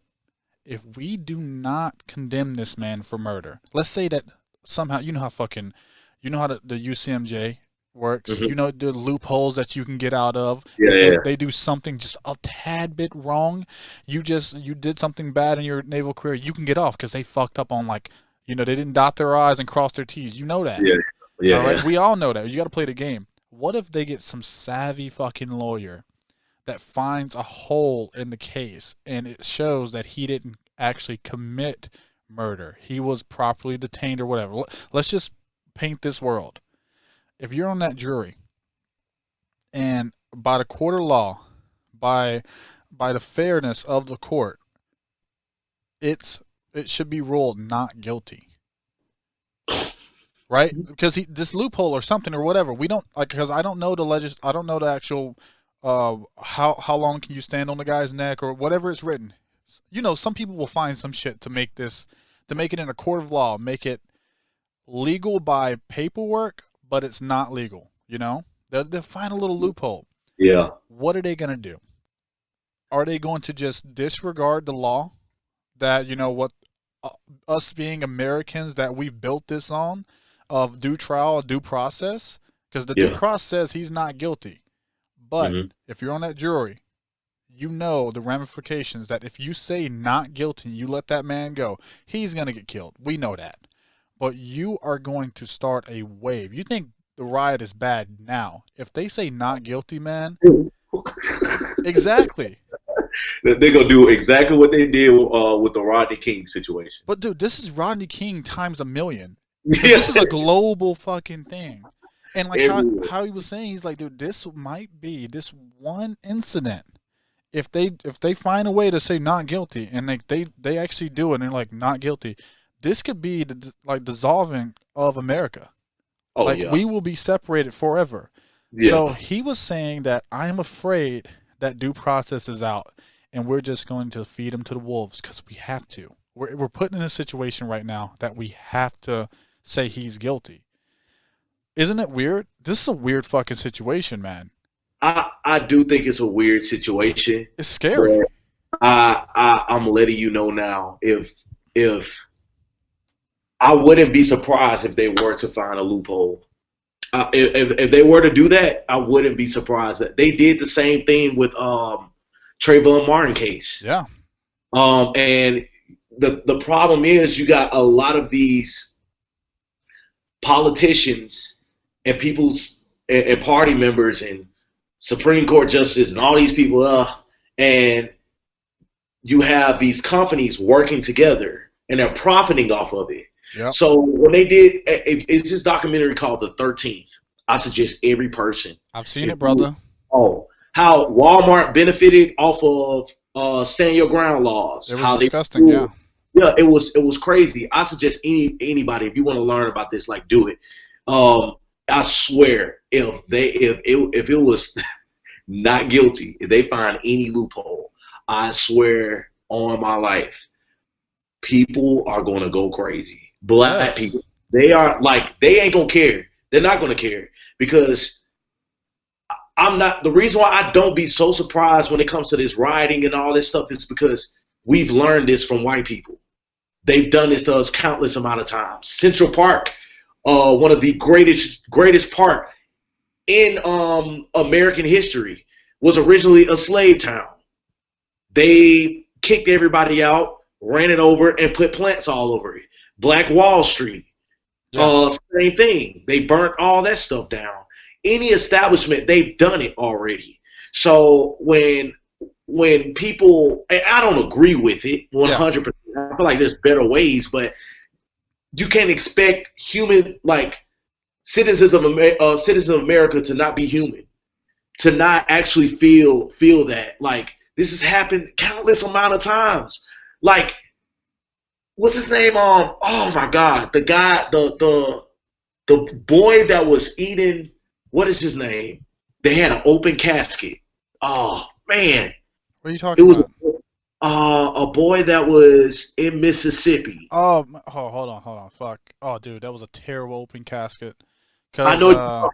[SPEAKER 1] if we do not condemn this man for murder, let's say that somehow, you know how the UCMJ works.
[SPEAKER 2] Hmm.
[SPEAKER 1] You know the loopholes that you can get out of
[SPEAKER 2] Yeah,
[SPEAKER 1] if
[SPEAKER 2] yeah,
[SPEAKER 1] they do something just a tad bit wrong. You did something bad in your naval career. You can get off because they fucked up on, like, they didn't dot their I's and cross their T's. You know that.
[SPEAKER 2] yeah, yeah,
[SPEAKER 1] All right,
[SPEAKER 2] yeah.
[SPEAKER 1] we all know that. You got to play the game. What if they get some savvy fucking lawyer that finds a hole in the case and it shows that he didn't actually commit murder? He was properly detained or whatever. Let's just paint this world. If you're on that jury and by the court of law, by the fairness of the court, it should be ruled not guilty. Right? Because this loophole or something or whatever, we don't, like, because I don't know I don't know the actual how long can you stand on the guy's neck or whatever it's written. Some people will find some shit to make it in a court of law, make it legal by paperwork, but it's not legal. They'll find a little loophole.
[SPEAKER 2] Yeah.
[SPEAKER 1] What are they gonna do? Are they going to just disregard the law that, what, us being Americans, that we've built this on, of due trial, due process? Because the due
[SPEAKER 2] Yeah.
[SPEAKER 1] process says he's not guilty. But
[SPEAKER 2] Hmm.
[SPEAKER 1] if you're on that jury, you know the ramifications that if you say not guilty, you let that man go, he's going to get killed. We know that. But you are going to start a wave. You think the riot is bad now. If they say not guilty, man, exactly.
[SPEAKER 2] They're gonna do exactly what they did with the Rodney King situation.
[SPEAKER 1] But dude, this is Rodney King times a million. Because
[SPEAKER 2] Yeah.
[SPEAKER 1] this is a global fucking thing. And like
[SPEAKER 2] Everywhere.
[SPEAKER 1] how he was saying, he's like, dude, this might be this one incident. If they find a way to say not guilty, and they actually do it, and they're like not guilty, this could be the like dissolving of America.
[SPEAKER 2] Oh
[SPEAKER 1] Like,
[SPEAKER 2] yeah.
[SPEAKER 1] we will be separated forever. So
[SPEAKER 2] Yeah.
[SPEAKER 1] he was saying that I am afraid that due process is out, and we're just going to feed him to the wolves because we have to. We're put in a situation right now that we have to say he's guilty. Isn't it weird? This is a weird fucking situation, man.
[SPEAKER 2] I do think it's a weird situation,
[SPEAKER 1] It's scary.
[SPEAKER 2] but I'm letting you know now. If I wouldn't be surprised if they were to find a loophole. If they were to do that, I wouldn't be surprised. But they did the same thing with Trayvon Martin case.
[SPEAKER 1] Yeah.
[SPEAKER 2] And the problem is you got a lot of these politicians and people's and party members and Supreme Court justices and all these people, and you have these companies working together and they're profiting off of it.
[SPEAKER 1] Yep.
[SPEAKER 2] So when they did, it's this documentary called The 13th. I suggest every person.
[SPEAKER 1] I've seen it, brother.
[SPEAKER 2] How Walmart benefited off of stand your ground laws.
[SPEAKER 1] It was
[SPEAKER 2] how
[SPEAKER 1] disgusting, yeah.
[SPEAKER 2] Yeah, it was crazy. I suggest anybody, if you want to learn about this, like, do it. I swear, if it was not guilty, if they find any loophole, I swear on my life, people are going to go crazy. Black
[SPEAKER 1] Yes.
[SPEAKER 2] people, they are like, they ain't gonna care. They're not gonna care because I'm not. The reason why I don't be so surprised when it comes to this rioting and all this stuff is because we've learned this from white people. They've done this to us countless amount of times. Central Park, one of the greatest park in American history, was originally a slave town. They kicked everybody out, ran it over, and put plants all over it. Black Wall Street,
[SPEAKER 1] Yeah.
[SPEAKER 2] same thing. They burnt all that stuff down. Any establishment, they've done it already. So when people, and I don't agree with it 100%. I feel like there's better ways, but you can't expect citizens of America to not be human, to not actually feel that. Like, this has happened countless amount of times. Like, what's his name? Oh my God, the guy, the boy that was eating. What is his name? They had an open casket. Oh man,
[SPEAKER 1] What are you
[SPEAKER 2] it
[SPEAKER 1] talking
[SPEAKER 2] was
[SPEAKER 1] about?
[SPEAKER 2] a boy that was in Mississippi.
[SPEAKER 1] Oh, hold on. Fuck. Oh, dude, that was a terrible open casket.
[SPEAKER 2] I
[SPEAKER 1] Cause
[SPEAKER 2] know.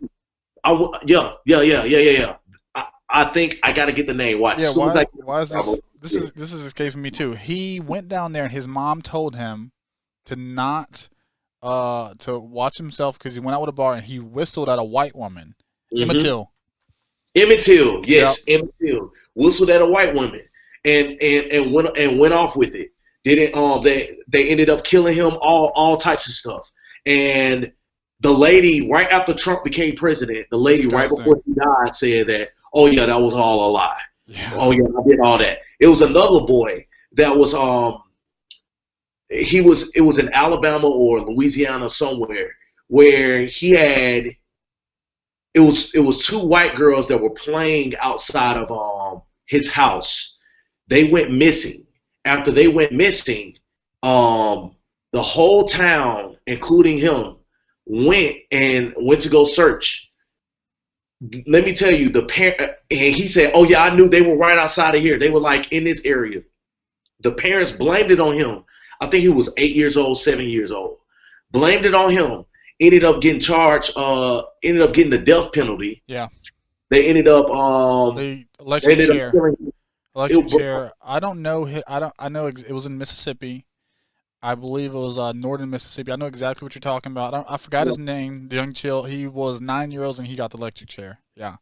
[SPEAKER 2] Yeah. I think I got to get the name. Watch. As
[SPEAKER 1] yeah,
[SPEAKER 2] soon as I
[SPEAKER 1] why is
[SPEAKER 2] I'm gonna
[SPEAKER 1] this
[SPEAKER 2] get it.
[SPEAKER 1] this is escaping me too. He went down there and his mom told him to not to watch himself because he went out with a bar and he whistled at a white woman. Emma
[SPEAKER 2] Mm-hmm.
[SPEAKER 1] Till.
[SPEAKER 2] Emmett Till,
[SPEAKER 1] Yep.
[SPEAKER 2] yes, Emmett Till whistled at a white woman and went off with it. Didn't they ended up killing him, all types of stuff. And the lady right after Trump became president, the lady right before
[SPEAKER 1] Disgusting.
[SPEAKER 2] he died said that, oh yeah, that was all a lie.
[SPEAKER 1] Yeah.
[SPEAKER 2] Oh yeah, I did all that. It was another boy that was it was in Alabama or Louisiana somewhere where he had it was two white girls that were playing outside of his house. They went missing. After they went missing, the whole town, including him, went to go search. Let me tell you, the parent and he said, "Oh yeah, I knew they were right outside of here. They were like in this area." The parents blamed it on him. I think he was 8 years old, 7 years old. Blamed it on him. Ended up getting charged. Ended up getting the death penalty.
[SPEAKER 1] Yeah.
[SPEAKER 2] They ended up
[SPEAKER 1] The
[SPEAKER 2] they
[SPEAKER 1] electric
[SPEAKER 2] ended up
[SPEAKER 1] chair.
[SPEAKER 2] killing
[SPEAKER 1] Electric
[SPEAKER 2] it.
[SPEAKER 1] chair. I don't know. I don't. I know it was in Mississippi. I believe it was northern Mississippi. I know exactly what you're talking about. I forgot his name. The young chill. He was 9 years old and he got the electric chair. Yeah.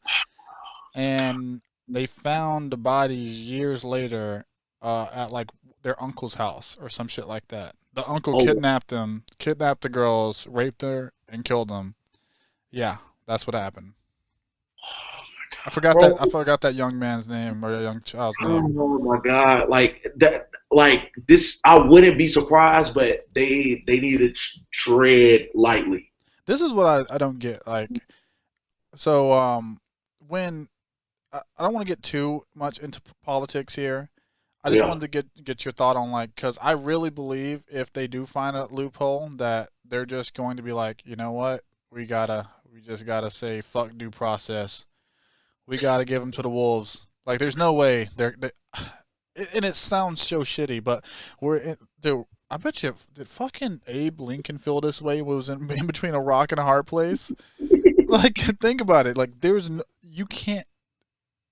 [SPEAKER 1] And they found the bodies years later at like their uncle's house or some shit like that. The uncle
[SPEAKER 2] Oh,
[SPEAKER 1] kidnapped them, kidnapped the girls, raped her, and killed them. Yeah, that's what happened.
[SPEAKER 2] bro.
[SPEAKER 1] I forgot that young man's name or the young child's name.
[SPEAKER 2] Oh my God. Like that. Like this. I wouldn't be surprised, but they need to tread lightly.
[SPEAKER 1] This is what I don't get. Like, so when I don't want to get too much into politics here. I just
[SPEAKER 2] Yeah.
[SPEAKER 1] wanted to get your thought on like because I really believe if they do find a loophole that they're just going to be like, you know what, we just gotta say fuck due process. We gotta give them to the wolves. Like, there's no way and it sounds so shitty, but dude. I bet you did fucking Abe Lincoln feel this way? Was in between a rock and a hard place. Like, think about it. Like, you can't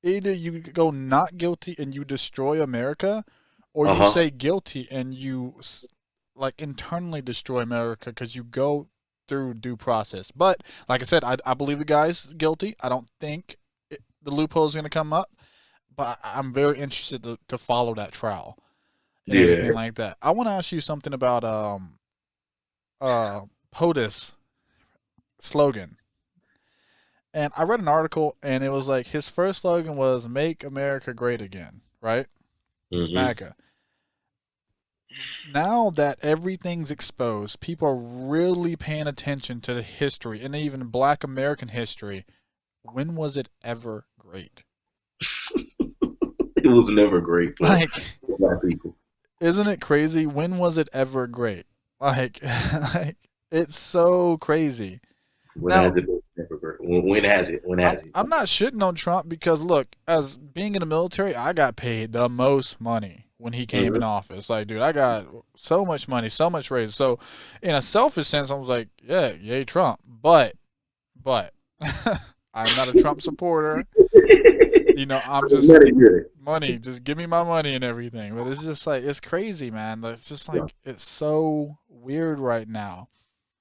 [SPEAKER 1] either you go not guilty and you destroy America, or
[SPEAKER 2] Uh
[SPEAKER 1] you
[SPEAKER 2] huh.
[SPEAKER 1] say guilty and you like internally destroy America because you go through due process. But like I said, I believe the guy's guilty. I don't think the loophole is going to come up, but I'm very interested to follow that trial and everything
[SPEAKER 2] Yeah.
[SPEAKER 1] like that. I want to ask you something about POTUS slogan. And I read an article, and it was like his first slogan was "Make America Great Again," right?
[SPEAKER 2] Hmm.
[SPEAKER 1] MAGA. Now that everything's exposed, people are really paying attention to the history and even Black American history. When was it ever great?
[SPEAKER 2] It was never great for
[SPEAKER 1] Like,
[SPEAKER 2] black people.
[SPEAKER 1] isn't it crazy? When was it ever great? Like, like it's so crazy.
[SPEAKER 2] When
[SPEAKER 1] Now,
[SPEAKER 2] has it been never great? When has it? When has it?
[SPEAKER 1] I'm not shitting on Trump because look, as being in the military, I got paid the most money when he came in
[SPEAKER 2] Hmm.
[SPEAKER 1] office. Like, dude, I got so much money, so much raise. So, in a selfish sense, I was like, yeah, yay, Trump. But, I'm not a Trump supporter. You know, I'm just
[SPEAKER 2] Very good.
[SPEAKER 1] money. Just give me my money and everything. But it's just like it's crazy, man. It's just
[SPEAKER 2] Yeah.
[SPEAKER 1] like it's so weird right now.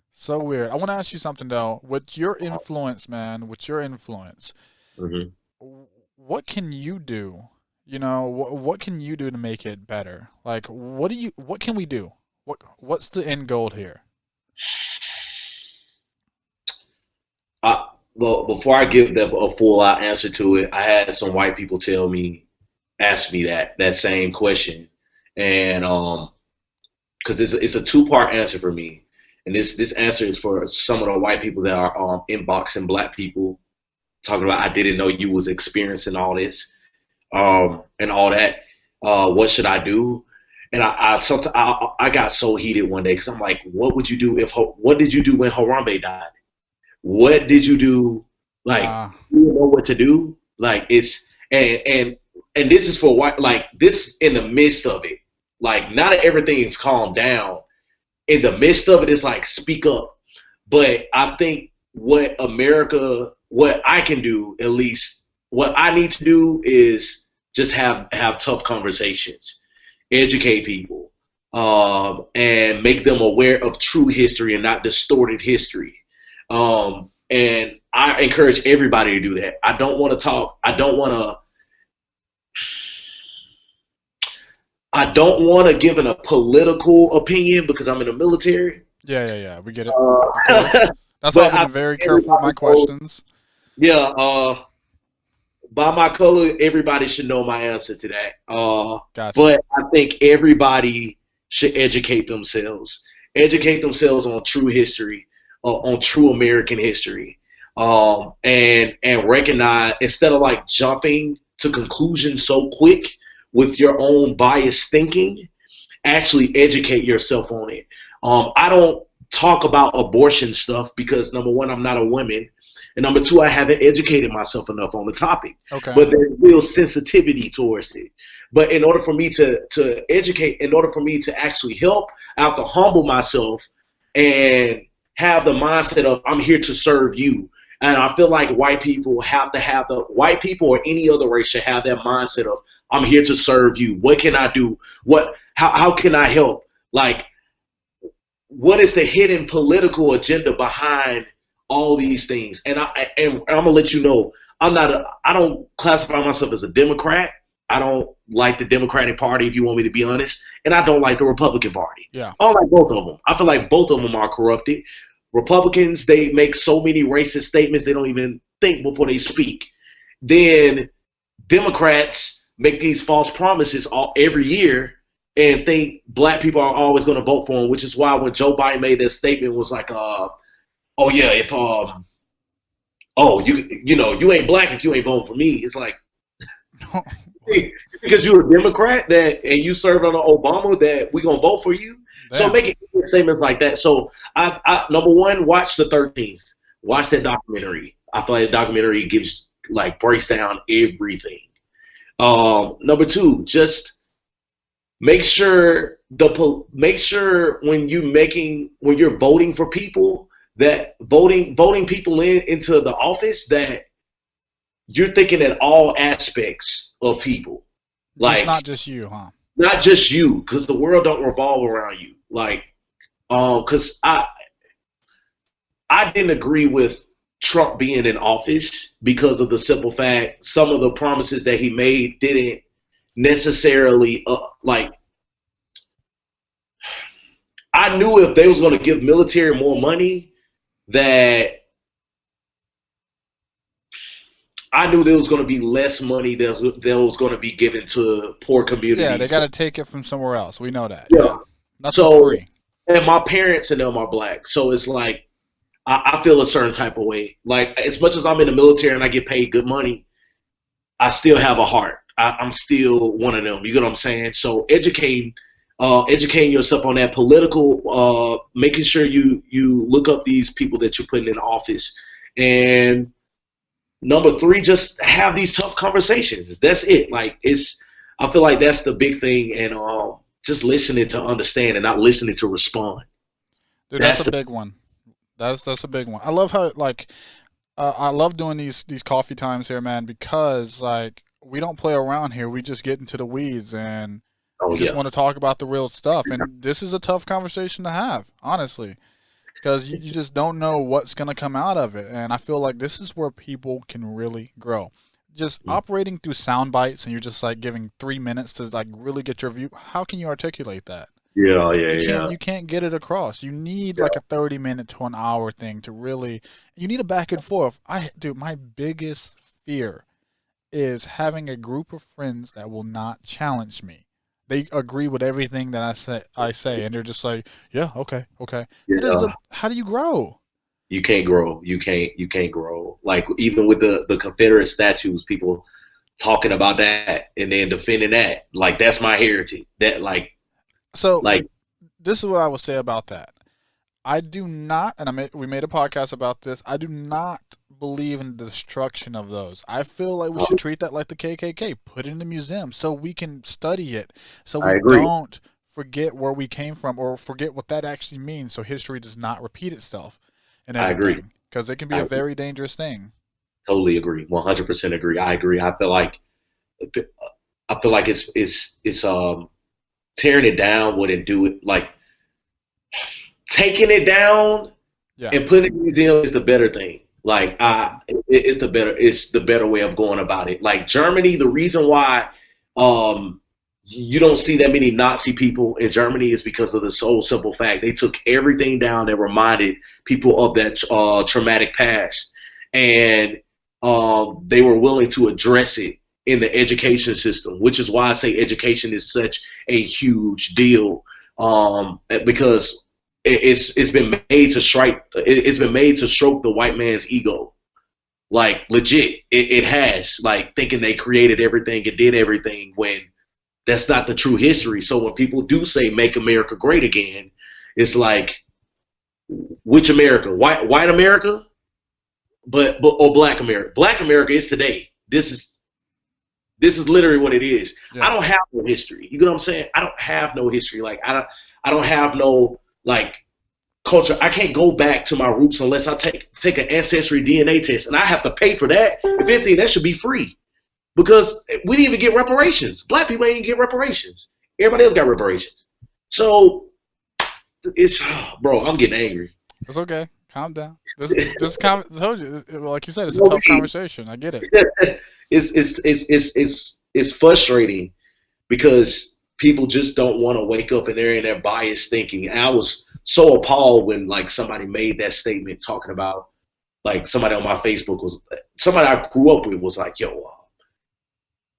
[SPEAKER 1] So weird. I want to ask you something though. With your influence, man, with your influence,
[SPEAKER 2] Hmm.
[SPEAKER 1] what can you do? You know, what can you do to make it better? Like, what can we do? What's the end goal here?
[SPEAKER 2] Well, before I give them a full out answer to it, I had some white people ask me that same question, and because it's a two-part answer for me, and this answer is for some of the white people that are inboxing black people talking about I didn't know you was experiencing all this, and all that. What should I do? And I got so heated one day because I'm like, what would you do if what did you do when Harambe died? What did you do? Like
[SPEAKER 1] Ah,
[SPEAKER 2] you don't know what to do. Like it's and this is for what like this in the midst of it. Like not everything is calmed down. In the midst of it, it's like speak up. But I think what I can do, at least what I need to do is just have tough conversations, educate people, and make them aware of true history and not distorted history. And I encourage everybody to do that. I don't want to talk. I don't want to give a political opinion because I'm in the military.
[SPEAKER 1] yeah. We get it, of course.
[SPEAKER 2] Uh,
[SPEAKER 1] That's why
[SPEAKER 2] but
[SPEAKER 1] I've
[SPEAKER 2] I
[SPEAKER 1] been
[SPEAKER 2] think
[SPEAKER 1] very careful with
[SPEAKER 2] everybody
[SPEAKER 1] my
[SPEAKER 2] knows,
[SPEAKER 1] questions.
[SPEAKER 2] yeah, by my color, everybody should know my answer to that.
[SPEAKER 1] Gotcha.
[SPEAKER 2] But I think everybody should educate themselves on true history, on true American history, and recognize instead of like jumping to conclusions so quick with your own biased thinking, actually educate yourself on it. I don't talk about abortion stuff because number one, I'm not a woman, and number two, I haven't educated myself enough on the topic.
[SPEAKER 1] Okay.
[SPEAKER 2] But there's real sensitivity towards it. But in order for me to educate, in order for me to actually help, I have to humble myself and have the mindset of I'm here to serve you. And I feel like white people or any other race should have that mindset of I'm here to serve you. What can I do? How can I help? Like what is the hidden political agenda behind all these things? And I'm gonna let you know, I don't classify myself as a Democrat. I don't like the Democratic Party, if you want me to be honest, and I don't like the Republican Party.
[SPEAKER 1] Yeah.
[SPEAKER 2] I don't like both of them. I feel like both of them are corrupted. Republicans, they make so many racist statements they don't even think before they speak. Then Democrats make these false promises every year and think black people are always going to vote for him, which is why when Joe Biden made that statement was like, oh yeah, if oh you ain't black if you ain't voting for me. It's like because you're a Democrat that and you served under Obama that we gonna vote for you. So
[SPEAKER 1] Damn.
[SPEAKER 2] making statements like that. So I number one, watch the 13th. Watch that documentary. I feel like the documentary gives like breaks down everything. Number two, just make sure when you're voting for people that voting people into the office that you're thinking at all aspects of people,
[SPEAKER 1] Just
[SPEAKER 2] like
[SPEAKER 1] not just you, huh?
[SPEAKER 2] not just you, because the world don't revolve around you. Like, because I didn't agree with Trump being in office because of the simple fact some of the promises that he made didn't necessarily like. I knew if they was going to give military more money, that I knew there was going to be less money that was going to be given to poor
[SPEAKER 1] Yeah, they
[SPEAKER 2] communities.
[SPEAKER 1] got to take it from somewhere else. We know that.
[SPEAKER 2] Yeah.
[SPEAKER 1] Yeah. Nothing's
[SPEAKER 2] So,
[SPEAKER 1] free.
[SPEAKER 2] and my parents and them are black, so it's like I feel a certain type of way. Like as much as I'm in the military and I get paid good money, I still have a heart. I'm still one of them. You get what I'm saying? So educating yourself on that political, making sure you look up these people that you're putting in office, and number three, just have these tough conversations. That's it. Like I feel like that's the big thing, and just listening to understand and not listening to respond.
[SPEAKER 1] Dude, that's
[SPEAKER 2] That's
[SPEAKER 1] a
[SPEAKER 2] the
[SPEAKER 1] big one. That's a big one. I love how like I love doing these coffee times here, man, because like we don't play around here. We just get into the weeds and
[SPEAKER 2] oh
[SPEAKER 1] we just
[SPEAKER 2] yeah,
[SPEAKER 1] want to talk about the real stuff. And this is a tough conversation to have, honestly, because you just don't know what's going to come out of it. And I feel like this is where people can really grow. Just operating through sound bites and you're just like giving 3 minutes to like really get your view. How can you articulate that?
[SPEAKER 2] yeah,
[SPEAKER 1] You
[SPEAKER 2] yeah,
[SPEAKER 1] can't
[SPEAKER 2] yeah.
[SPEAKER 1] you can't get it across. You need
[SPEAKER 2] Yeah.
[SPEAKER 1] like a 30 minute to an hour thing to really you need a back and forth. Dude, my biggest fear is having a group of friends that will not challenge me. They agree with everything that I say and they're just like, "Yeah, okay, okay."
[SPEAKER 2] Yeah.
[SPEAKER 1] How do you grow?
[SPEAKER 2] You can't grow. You can't grow. Like even with the Confederate statues, people talking about that and then defending that. Like that's my heritage. That
[SPEAKER 1] So,
[SPEAKER 2] like
[SPEAKER 1] this is what I will say about that. I do not, and we made a podcast about this. I do not believe in the destruction of those. I feel like we should treat that like the KKK. Put it in the museum so we can study it, so
[SPEAKER 2] I
[SPEAKER 1] we
[SPEAKER 2] agree.
[SPEAKER 1] don't forget where we came from or forget what that actually means, so history does not repeat itself and
[SPEAKER 2] I agree.
[SPEAKER 1] everything. Because it can be
[SPEAKER 2] I
[SPEAKER 1] a
[SPEAKER 2] agree.
[SPEAKER 1] very dangerous thing.
[SPEAKER 2] Totally agree. 100% agree. I agree. I feel like it's tearing it down wouldn't do it. Like taking it down
[SPEAKER 1] Yeah.
[SPEAKER 2] and putting it in the museum is the better thing. Like
[SPEAKER 1] Definitely.
[SPEAKER 2] it's the better way of going about it. Like Germany, the reason why um you don't see that many Nazi people in Germany is because of the sole simple fact they took everything down that reminded people of that traumatic past, and they were willing to address it in the education system, which is why I say education is such a huge deal, because it's been made to strike. It's been made to stroke the white man's ego. Like legit, it has. Like thinking they created everything and did everything when that's not the true history. So when people do say "Make America Great Again," it's like which America? White America, but or Black America? Black America is today. This is literally what it is. I
[SPEAKER 1] Yeah.
[SPEAKER 2] don't have no history. You know what I'm saying? I don't have no history. Like I don't have no like culture. I can't go back to my roots unless I take an ancestry DNA test, and I have to pay for that. If anything, that should be free because we didn't even get reparations. Black people ain't get reparations. Everybody else got reparations. So it's bro, I'm getting angry.
[SPEAKER 1] It's okay. Calm down. Told you, like you said, it's a
[SPEAKER 2] You know
[SPEAKER 1] tough
[SPEAKER 2] what I mean?
[SPEAKER 1] conversation. I get it.
[SPEAKER 2] It's frustrating because people just don't want to wake up and they're in their biased thinking. And I was so appalled when like somebody made that statement talking about like somebody on my Facebook was somebody I grew up with was like, yo,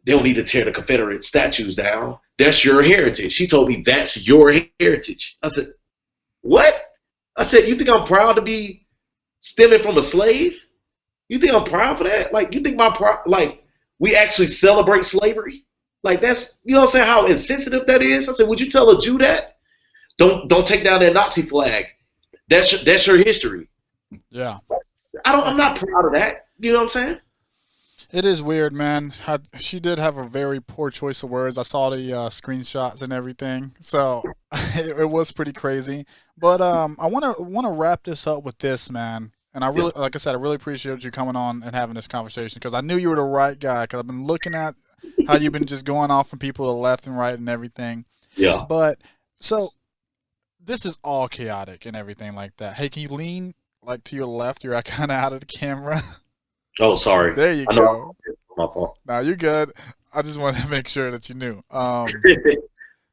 [SPEAKER 2] they don't need to tear the Confederate statues down. That's your heritage. She told me that's your heritage. I said, what? I said, you think I'm proud to be stemming from a slave? You think I'm proud for that? Like, you think like we actually celebrate slavery? Like that's you know what I'm saying? How insensitive that is. I said, would you tell a Jew that? Don't take down that Nazi flag. That's your history.
[SPEAKER 1] Yeah.
[SPEAKER 2] I'm
[SPEAKER 1] Fuck.
[SPEAKER 2] not proud of that. You know what I'm saying?
[SPEAKER 1] It is weird, man. She did have a very poor choice of words. I saw the screenshots and everything, so it was pretty crazy. But I want to wrap this up with this, man. And I
[SPEAKER 2] Yeah.
[SPEAKER 1] really, like I said, I really appreciate you coming on and having this conversation because I knew you were the right guy. Because I've been looking at how you've been just going off from people to the left and right and everything.
[SPEAKER 2] Yeah.
[SPEAKER 1] But so this is all chaotic and everything like that. Hey, can you lean like to your left? You're kind of out of the camera.
[SPEAKER 2] Oh, sorry.
[SPEAKER 1] There you
[SPEAKER 2] I know
[SPEAKER 1] go.
[SPEAKER 2] it's my fault.
[SPEAKER 1] Now you're good. I just wanted to make sure that you knew.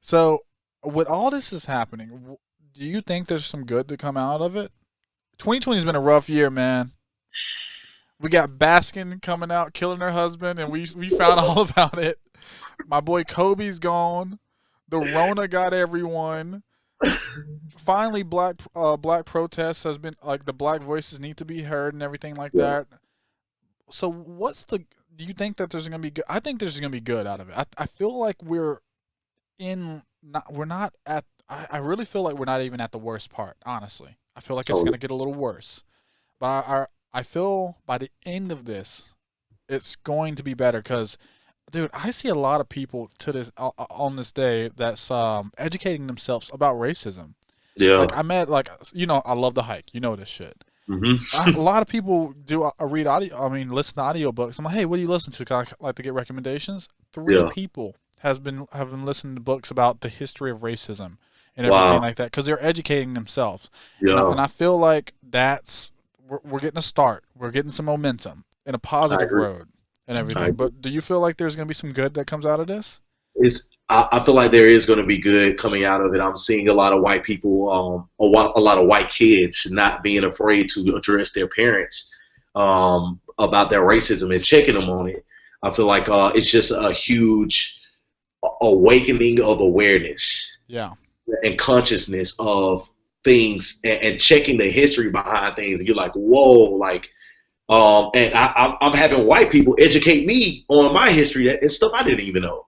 [SPEAKER 1] So with all this is happening, do you think there's some good to come out of it? 2020 has been a rough year, man. We got Baskin coming out, killing her husband, and we found all about it. My boy Kobe's gone. The Rona got everyone. Finally, black protests has been like the black voices need to be heard and everything like
[SPEAKER 2] Yeah.
[SPEAKER 1] that. So do you think that there's gonna be good? I think there's gonna be good out of it. I feel like we're not at. I really feel like we're not even at the worst part. Honestly, I feel like it's
[SPEAKER 2] Totally.
[SPEAKER 1] gonna get a little worse. But I feel by the end of this, it's going to be better. Cause, dude, I see a lot of people to this on this day that's educating themselves about racism.
[SPEAKER 2] Yeah.
[SPEAKER 1] Like I met I love the hike. You know this shit. A
[SPEAKER 2] Hmm.
[SPEAKER 1] lot of people do read audio. I mean, listen to audiobooks. I'm like, hey, what do you listen to? 'Cause I like to get recommendations. Three
[SPEAKER 2] Yeah.
[SPEAKER 1] people have been listening to books about the history of racism and everything
[SPEAKER 2] Wow.
[SPEAKER 1] like that because they're educating themselves. And
[SPEAKER 2] Yeah.
[SPEAKER 1] I feel like we're getting a start. We're getting some momentum in a
[SPEAKER 2] I
[SPEAKER 1] positive
[SPEAKER 2] agree.
[SPEAKER 1] road and
[SPEAKER 2] I
[SPEAKER 1] everything.
[SPEAKER 2] agree.
[SPEAKER 1] But do you feel like there's going to be some good that comes out of this?
[SPEAKER 2] I feel like there is going to be good coming out of it. I'm seeing a lot of white people, a lot of white kids not being afraid to address their parents about their racism and checking them on it. I feel like it's just a huge awakening of awareness
[SPEAKER 1] Yeah.
[SPEAKER 2] and consciousness of things and checking the history behind things. And you're like, whoa, like, and I'm having white people educate me on my history and stuff I didn't even know.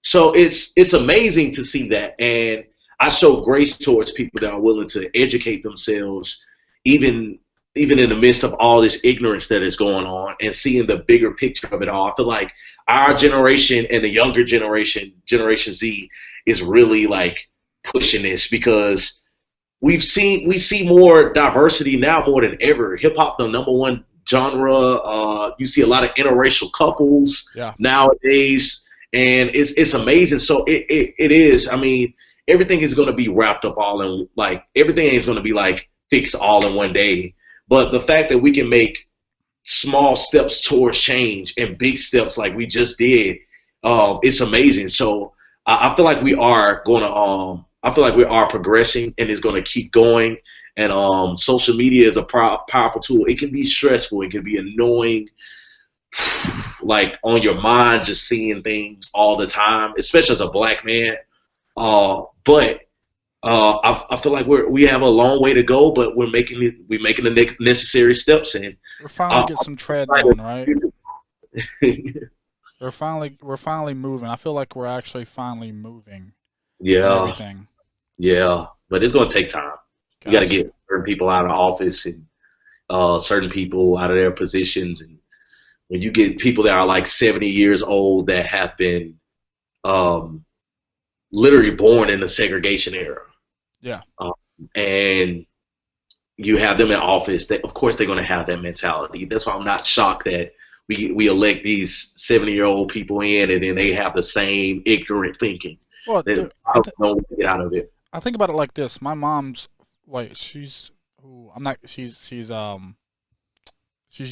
[SPEAKER 2] So it's amazing to see that, and I show grace towards people that are willing to educate themselves, even even in the midst of all this ignorance that is going on and seeing the bigger picture of it all. I feel like our generation and the younger generation, Generation Z, is really like pushing this because we see more diversity now more than ever. Hip hop, the number one genre. You see a lot of interracial couples
[SPEAKER 1] Yeah.
[SPEAKER 2] nowadays, and it's amazing. So it is. I mean, everything is going to be wrapped up all in like everything is going to be like fixed all in one day. But the fact that we can make small steps towards change and big steps like we just did, it's amazing. So I feel like we are going to, I feel like we are progressing and it's going to keep going. And social media is a powerful tool. It can be stressful. It can be annoying, like on your mind, just seeing things all the time, especially as a black man. But I feel like we have a long way to go, but we're making the necessary steps, and
[SPEAKER 1] We're finally get some tread done, right? We're finally moving. I feel like we're actually finally moving and
[SPEAKER 2] yeah,
[SPEAKER 1] everything.
[SPEAKER 2] yeah, but it's going to take time. You got to
[SPEAKER 1] Got you.
[SPEAKER 2] get certain people out of office and certain people out of their positions, and when you get people that are like 70 years old that have been um, literally born in the segregation era,
[SPEAKER 1] Yeah.
[SPEAKER 2] um, and you have them in office, that of course they're going to have that mentality. That's why I'm not shocked that we elect these 70-year-old people in, and then they have the same ignorant thinking.
[SPEAKER 1] Well,
[SPEAKER 2] That
[SPEAKER 1] dude,
[SPEAKER 2] I don't know what to get out of it.
[SPEAKER 1] I think about it like this. My mom's wait, she's ooh, I'm not she's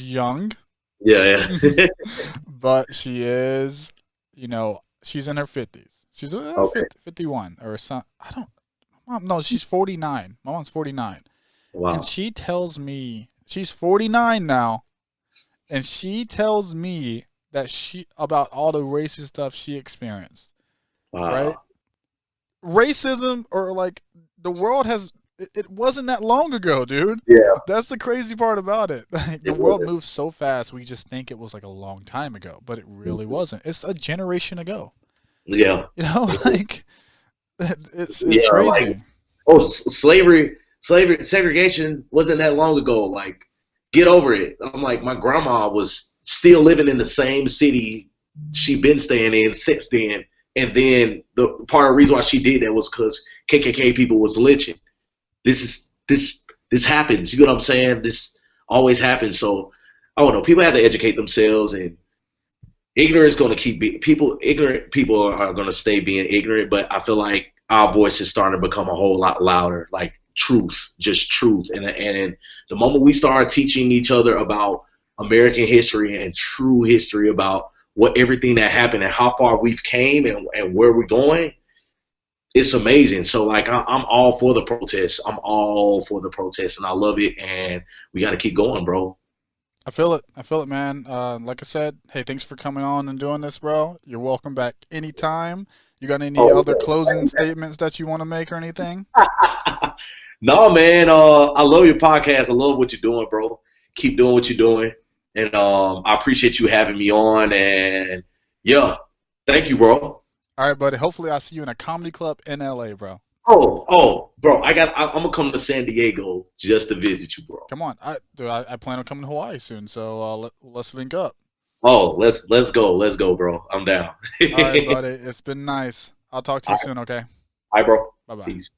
[SPEAKER 1] young,
[SPEAKER 2] Yeah, yeah.
[SPEAKER 1] but she is, she's in her 50s. She's
[SPEAKER 2] Okay.
[SPEAKER 1] 51 or some I don't mom, no, she's 49. My mom's 49. And
[SPEAKER 2] Wow.
[SPEAKER 1] she tells me she's 49 now, and she tells me that she about all the racist stuff she experienced, right?
[SPEAKER 2] Wow.
[SPEAKER 1] Racism or like the world has it wasn't that long ago, dude.
[SPEAKER 2] Yeah.
[SPEAKER 1] That's the crazy part about it. Like, the
[SPEAKER 2] It
[SPEAKER 1] world
[SPEAKER 2] was.
[SPEAKER 1] moves so fast, we just think it was like a long time ago, but it really wasn't. It's a generation ago.
[SPEAKER 2] Yeah.
[SPEAKER 1] Like it's
[SPEAKER 2] Yeah. Like,
[SPEAKER 1] crazy.
[SPEAKER 2] oh, slavery, segregation wasn't that long ago. Like, get over it. I'm like, my grandma was still living in the same city she been staying in since then. And then the part of the reason why she did that was because KKK people was lynching. This happens. You know what I'm saying? This always happens. So I don't know. People have to educate themselves, and ignorance going to keep people. Ignorant people are going to stay being ignorant. But I feel like our voice is starting to become a whole lot louder. Like truth, just truth. And the moment we start teaching each other about American history and true history about what everything that happened and how far we've came and where we're going, it's amazing. So like I'm all for the protest. I'm all for the protest, and I love it. And we got to keep going, bro.
[SPEAKER 1] I feel it. I feel it, man. Like I said, hey, thanks for coming on and doing this, bro. You're welcome back anytime. You got any
[SPEAKER 2] Oh,
[SPEAKER 1] other closing statements that you want to make or anything?
[SPEAKER 2] no, man. I love your podcast. I love what you're doing, bro. Keep doing what you're doing, and I appreciate you having me on. And yeah, thank you, bro.
[SPEAKER 1] All right, buddy. Hopefully, I'll see you in a comedy club in LA, bro.
[SPEAKER 2] Bro. I'm gonna come to San Diego just to visit you, bro.
[SPEAKER 1] Come on. I plan on coming to Hawaii soon, so let's link up.
[SPEAKER 2] Oh, let's go, bro. I'm down.
[SPEAKER 1] All right, buddy. It's been nice. I'll talk to you
[SPEAKER 2] All
[SPEAKER 1] soon, okay?
[SPEAKER 2] right, bro.
[SPEAKER 1] Bye bye.
[SPEAKER 2] Peace.